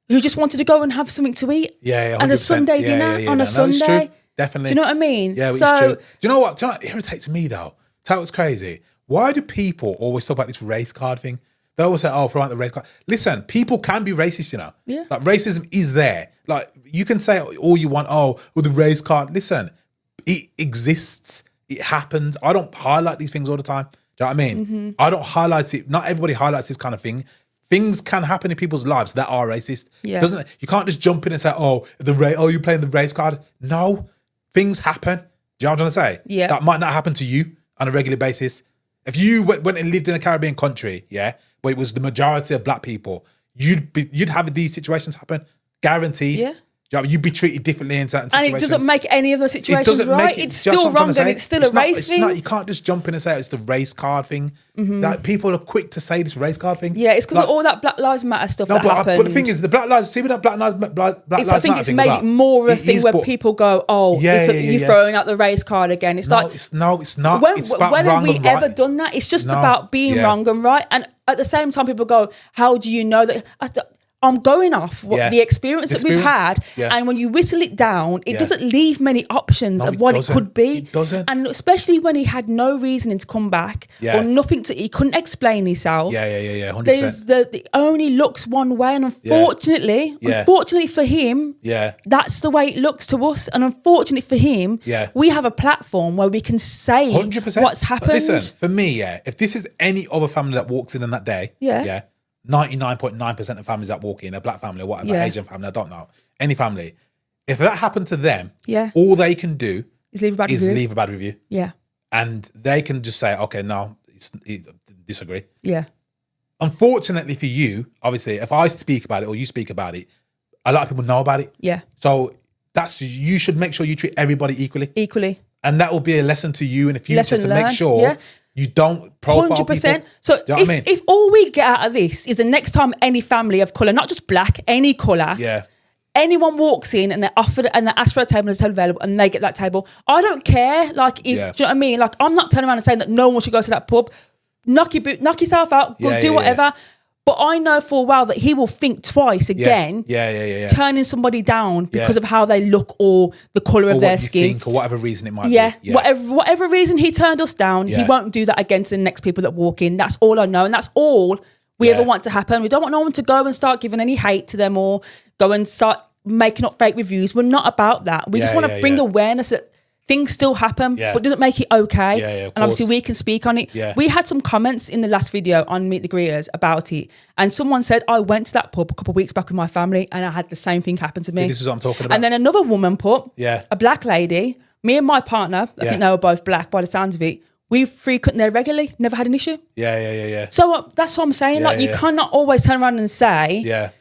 who just wanted to go and have something to eat. And a Sunday dinner on a Sunday. Definitely. Do you know what I mean? Yeah, it's true. Do you know what? It irritates me though. Tell what's crazy. Why do people always talk about this race card thing? They always say, oh, promote the race card. Listen, people can be racist, you know. Yeah. Like, racism is there. Like, you can say all you want, with the race card. Listen, it exists. It happens. I don't highlight these things all the time. Do you know what I mean? Mm-hmm. I don't highlight it. Not everybody highlights this kind of thing. Things can happen in people's lives that are racist. Yeah. Doesn't it? You can't just jump in and say, you're playing the race card. No, things happen. Do you know what I'm trying to say? Yeah. That might not happen to you on a regular basis. If you went and lived in a Caribbean country, where it was the majority of black people, you'd have these situations happen, guaranteed. Yeah. You'd be treated differently in certain and situations. it doesn't make any of those situations right. It's still wrong, and it's still a race thing. You can't just jump in and say it's the race card thing. Like, people are quick to say this race card thing. Yeah, it's because of all that Black Lives Matter stuff that happened. But the thing is, the Black Lives, see with that Black Lives I think it's made it more of a thing where people go, "Oh, you're throwing out the race card again." It's like, it's not. It's about when wrong have we and right. ever done that? It's just about being wrong and right. And at the same time, people go, "How do you know that?" I'm going off what the experience that we've had, and when you whittle it down, it doesn't leave many options of what it could be. It doesn't, and especially when he had no reasoning to come back or nothing he couldn't explain himself. 100%. The only looks one way, and unfortunately for him, that's the way it looks to us. And unfortunately for him, we have a platform where we can say 100%. what's happened. But listen, for me, if this is any other family that walks in on that day, 99.9% of families that walk in, a black family or whatever, Asian family, I don't know, any family, if that happened to them, all they can do is leave a bad review. Yeah. And they can just say, okay, no, disagree. Yeah. Unfortunately for you, obviously, if I speak about it or you speak about it, a lot of people know about it. Yeah. So you should make sure you treat everybody equally. And that will be a lesson to you in the future to make sure you don't profile 100%. People. So do you know what I mean? If all we get out of this is the next time any family of colour, not just black, any colour, anyone walks in and they're offered and they ask for a table and there's a table available and they get that table, I don't care. Like, do you know what I mean? Like, I'm not turning around and saying that no one should go to that pub. Knock yourself out, go do whatever. But I know for a while that he will think twice again, turning somebody down because of how they look or the colour of their skin. Think, or whatever reason it might be. Yeah, whatever reason he turned us down, he won't do that again to the next people that walk in. That's all I know. And that's all we ever want to happen. We don't want no one to go and start giving any hate to them or go and start making up fake reviews. We're not about that. We just want to bring awareness that things still happen, but doesn't make it okay. And obviously we can speak on it. We had some comments in the last video on Meet the Greers about it. And someone said, I went to that pub a couple of weeks back with my family and I had the same thing happen to me. See, this is what I'm talking about. And then another woman put, a black lady, me and my partner, I think they were both black by the sounds of it, we frequent there regularly, never had an issue. So that's what I'm saying. You cannot always turn around and say,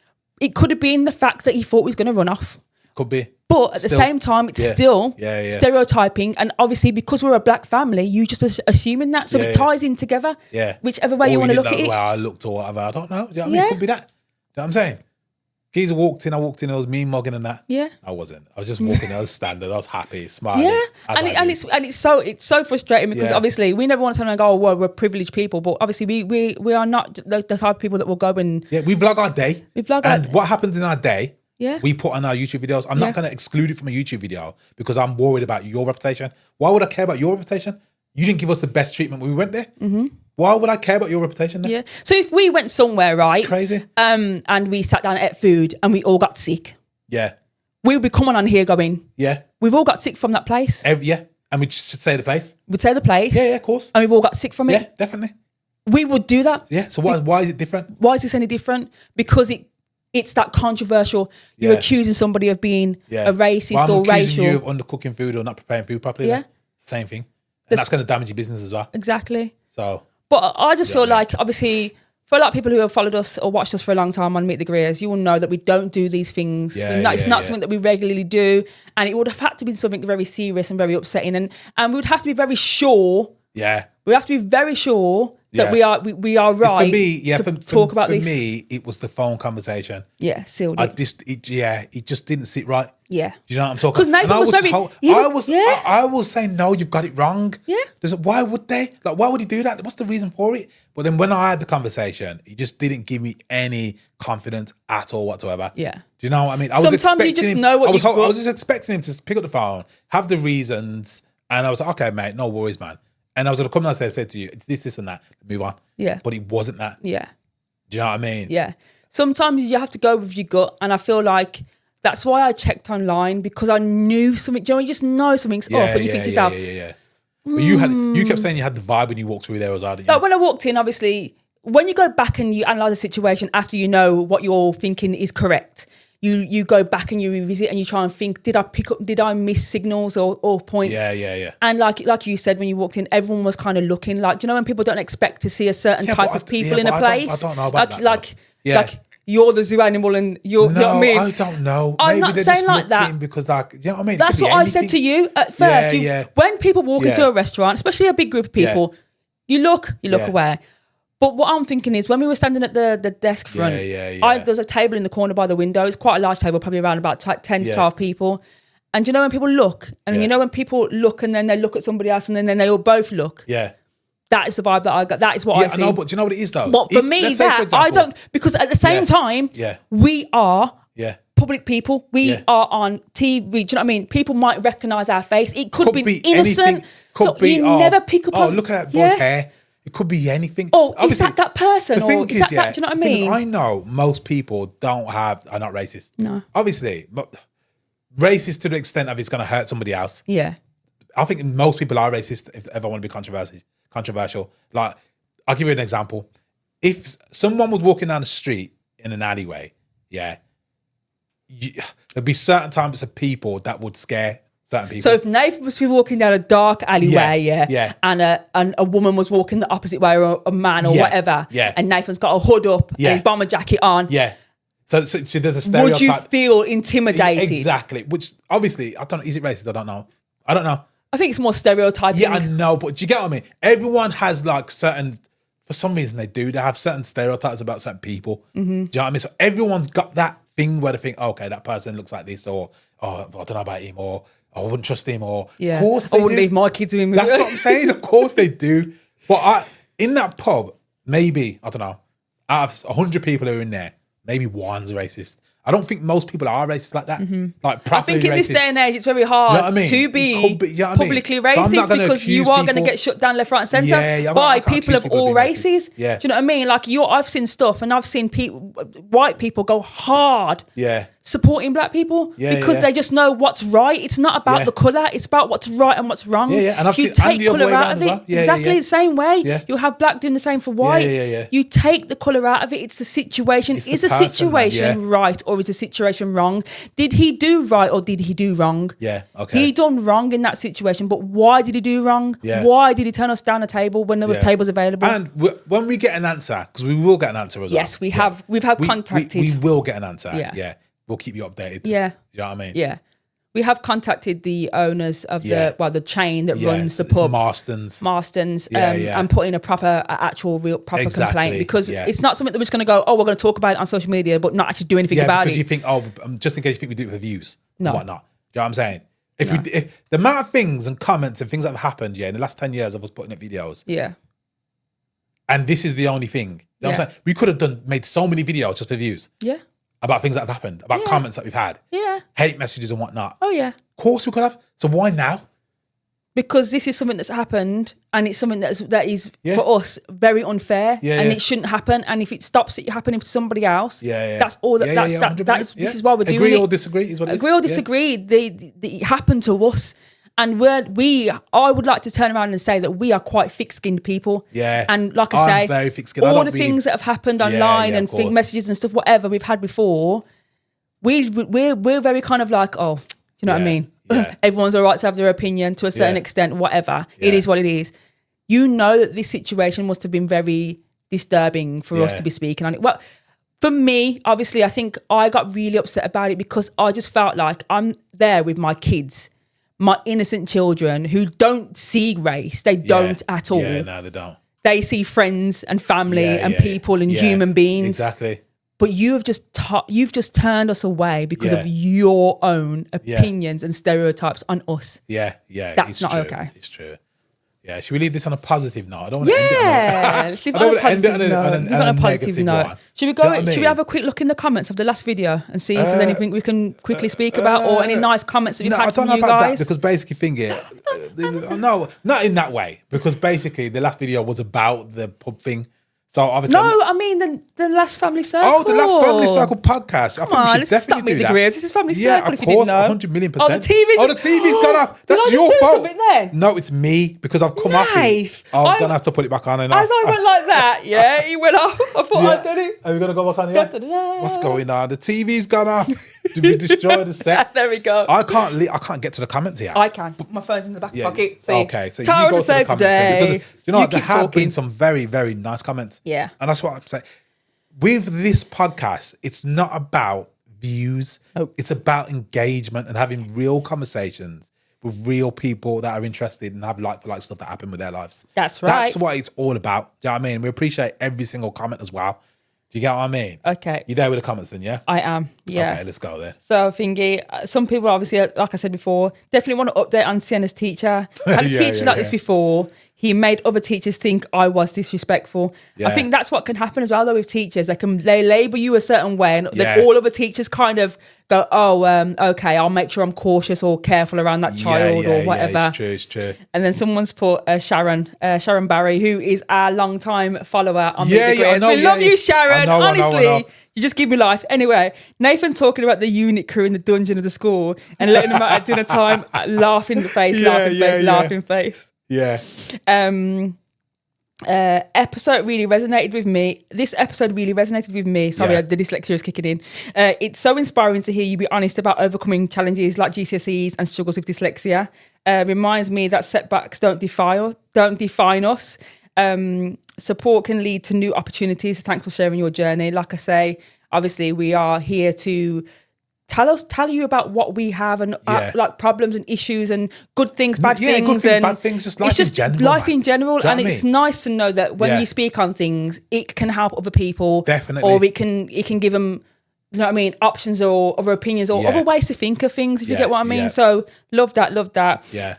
it could have been the fact that he thought he was going to run off. Could be. But at the same time, it's still stereotyping. And obviously, because we're a black family, you just assuming that. So it ties in together. Whichever way you want to look at it. Well, I looked or whatever. I don't know. Do you know what I mean? It could be that. Do you know what I'm saying? Geezer walked in, it was me mugging and that. I wasn't. I was just walking, I was standing, I was happy, smiling. It's so frustrating because obviously we never want to turn around and go, oh, well, we're privileged people, but obviously we are not the type of people that will go and... Yeah, we vlog our day. What happens in our day, we put on our YouTube videos. I'm not going to exclude it from a YouTube video because I'm worried about your reputation. Why would I care about your reputation? You didn't give us the best treatment when we went there. Why would I care about your reputation then? So if we went somewhere, right? It's crazy. And we sat down and ate food and we all got sick. We would be coming on here going, we've all got sick from that place. And we should say the place. We'd say the place. Yeah, of course. And we've all got sick from it. Yeah, definitely. We would do that. Yeah, so why is it different? Why is this any different? Because it's that controversial. You're accusing somebody of being a racist or racial. You of undercooking food or not preparing food properly. Yeah. Same thing. And that's going to damage your business as well. Exactly. So... But I just feel like, obviously, for a lot of people who have followed us or watched us for a long time on Meet the Greers, you will know that we don't do these things. It's not something that we regularly do. And it would have had to be something very serious and very upsetting. And we would have to be very sure. Yeah. We have to be very sure that we are right to talk about this. For me, it was the phone conversation. Yeah, sealed it. It just didn't sit right. Yeah. Do you know what I'm talking about? Because Nathan I was saying, no, you've got it wrong. Yeah. Why would they? Like, why would he do that? What's the reason for it? But then when I had the conversation, he just didn't give me any confidence at all whatsoever. Yeah. Do you know what I mean? Sometimes you just know what I was just expecting him to pick up the phone, have the reasons, and I was like, okay, mate, no worries, man. And I was going to come down and say to you, it's this and that, move on. Yeah. But it wasn't that. Yeah. Do you know what I mean? Yeah. Sometimes you have to go with your gut. And I feel like that's why I checked online because I knew something. Do you know, you just know something's up and you think to yourself. But you kept saying you had the vibe when you walked through there as well, didn't you? Like when I walked in, obviously, when you go back and you analyse the situation after you know what you're thinking is correct, you go back and you revisit and you try and think, did I miss signals or points? Yeah. And like you said, when you walked in, everyone was kind of looking like, do you know when people don't expect to see a certain type of people in a place? I don't know about that. you're the zoo animal and you're, you know what I mean? I don't know. I'm Maybe not they're saying just like that. because like, you know what I mean? That's what I said to you at first. When people walk into a restaurant, especially a big group of people, you look away. But what I'm thinking is when we were standing at the desk front, there's a table in the corner by the window. It's quite a large table, probably around about 10 to 12 people. And you know when people look, and you know when people look and then they look at somebody else and then they all both look? Yeah. That is the vibe that I got. That is what I see. I know, but do you know what it is though? But for me, I don't, because at the same time, we are public people. We are on TV. Do you know what I mean? People might recognise our face. It could be innocent. You never pick up on. Look at that boy's hair. It could be anything. Oh, obviously, is that person? The thing is, that, do you know what I mean? I know most people are not racist. No. Obviously, but racist to the extent of it's going to hurt somebody else. Yeah. I think most people are racist if they ever want to be controversial. Like, I'll give you an example. If someone was walking down the street in an alleyway, there'd be certain types of people that would scare certain people. So if Nathan was walking down a dark alleyway, and a woman was walking the opposite way, or a man or whatever, and Nathan's got a hood up and his bomber jacket on, So there's a stereotype. Would you feel intimidated? Exactly. Which obviously, I don't know. Is it racist? I don't know. I think it's more stereotyping. Yeah, I know, but do you get what I mean? Everyone has like certain, for some reason they have certain stereotypes about certain people. Mm-hmm. Do you know what I mean? So everyone's got that thing where they think, okay, that person looks like this, or I don't know about him, or I wouldn't trust him, or of course they I wouldn't leave my kids with him. That's what I'm saying. Of course they do. But in that pub, maybe, I don't know, out of 100 people who are in there, maybe one's racist. I don't think most people are racist like that. Mm-hmm. Like, I think in this day and age, it's very hard to be publicly racist because you are going to get shut down left, right, and centre by people of all races. Yeah. Do you know what I mean? Like, I've seen stuff, and I've seen white people go hard. Supporting black people because they just know what's right. It's not about the colour, it's about what's right and what's wrong. And I've you take colour out of it. Exactly the same way. You'll have black doing the same for white. You take the colour out of it. It's the situation. Is the situation right or is the situation wrong? Did he do right or did he do wrong? He done wrong in that situation, but why did he do wrong? Why did he turn us down a table when there was tables available? And when we get an answer, because we will get an answer as well. Yes, we've contacted. We will get an answer. We'll keep you updated. You know what I mean? Yeah. We have contacted the owners of the chain that runs the pub. Marston's. And put in a proper complaint because it's not something that we're just going to go, we're going to talk about it on social media, but not actually do anything about it. Because you think, just in case you think we do it for views and whatnot. You know what I'm saying? If the amount of things and comments and things that have happened, in the last 10 years of us putting up videos. And this is the only thing. You know what I'm saying? We could have made so many videos just for views. About things that have happened, about comments that we've had. Hate messages and whatnot. Oh, yeah. Of course we could have. So why now? Because this is something that's happened and it's something that is for us very unfair and it shouldn't happen. And if it stops it happening to somebody else, that's all this is why we're doing it. Agree or disagree is what it is. Agree or disagree, it happened to us. And I would like to turn around and say that we are quite thick-skinned people. And like I say, very thick-skinned. All the things that have happened online and messages and stuff, whatever we've had before, we're very kind of like, do you know what I mean? Everyone's all right to have their opinion to a certain extent, whatever. It is what it is. You know that this situation must have been very disturbing for us to be speaking on it. Well, for me, obviously, I think I got really upset about it because I just felt like I'm there with my kids, my innocent children who don't see race. They don't at all. Yeah, no, they don't. They see friends and family and people and human beings. Exactly. But you've just turned us away because of your own opinions and stereotypes on us. That's not okay. It's true. Yeah, should we leave this on a positive note? I don't want to let's leave it on a positive note. Should we go? Should we have a quick look in the comments of the last video and see if there's anything we can quickly speak about or any nice comments that we've had from you guys? I don't know about that because basically, no, not in that way. Because basically, the last video was about the pub thing. So obviously, I mean the last Family Circle. Oh, the last Family Circle podcast. I think we should definitely do that. Greers. This is Family Circle. Of course, 100 million %. Oh, the TV's gone off. That's your fault. Then? No, it's me because I've come off it. I'm gonna have to put it back on. As I went like that, he went off. I thought I'd done it. Are we gonna go back on here? What's going on? The TV's gone off. Did we destroy the set? There we go. I can't get to the comments here. I can. My phone's in the back pocket. See. Okay, so Tara you go to the comments today. because there have been some very, very nice comments. Yeah. And that's what I'm saying. with this podcast, it's not about views. Oh. It's about engagement and having real conversations with real people that are interested and have like stuff that happen with their lives. That's right. That's what it's all about. Do you know what I mean? We appreciate every single comment as well. Do you get what I mean? Okay. You there with the comments then, yeah? I am, yeah. Okay, let's go there. So, thingy, some people obviously, like I said before, definitely want to update on Sienna's teacher. Had a teacher like this before. He made other teachers think I was disrespectful. Yeah. I think that's what can happen as well, though, with teachers. They label you a certain way, and then all other teachers kind of go, "Oh, okay, I'll make sure I'm cautious or careful around that child or whatever." Yeah, it's true. And then someone's put Sharon Barry, who is our long-time follower on Meet the Greers. I know, We love you, Sharon. Honestly. I know. You just give me life. Anyway, Nathan talking about the unit crew in the dungeon of the school and letting them out at dinner time, laughing face. Yeah. Episode really resonated with me. This episode really resonated with me. Sorry, the dyslexia is kicking in. It's so inspiring to hear you be honest about overcoming challenges like GCSEs and struggles with dyslexia. Reminds me that setbacks don't define us. Support can lead to new opportunities. So thanks for sharing your journey. Like I say, obviously we are here to tell you about what we have and like problems and issues and good things, bad things, good things, bad things, just life it's just in general. Life in general, Do you know and what I it's mean? nice to know that when you speak on things, it can help other people, Definitely, or it can give them, you know what I mean, options or other opinions or other ways to think of things. If you get what I mean. So love that. Yeah.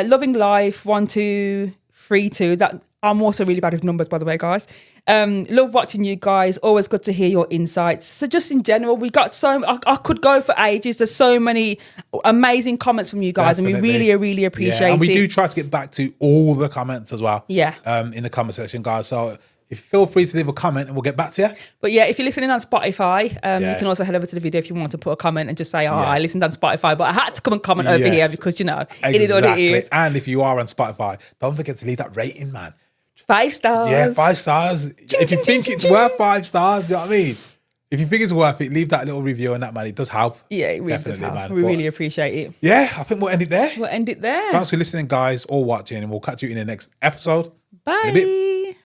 Loving life 1, 2, 3, 2. That I'm also really bad with numbers, by the way, guys. Love watching you guys. Always good to hear your insights. So just in general, we got I could go for ages. There's so many amazing comments from you guys. Definitely. And we really appreciate it. And we do try to get back to all the comments as well. Yeah. In the comment section, guys. So if feel free to leave a comment and we'll get back to you. But yeah, if you're listening on Spotify, you can also head over to the video if you want to put a comment and just say, I listened on Spotify, but I had to come and comment over here because, you know, it is what it is. And if you are on Spotify, don't forget to leave that rating, man. 5 stars. Yeah, 5 stars. If you think it's worth 5 stars, you know what I mean? If you think it's worth it, leave that little review on that, man. It does help. Yeah, it really does help. Man. We really appreciate it. Yeah, I think we'll end it there. We'll end it there. Thanks for listening, guys, or watching, and we'll catch you in the next episode. Bye.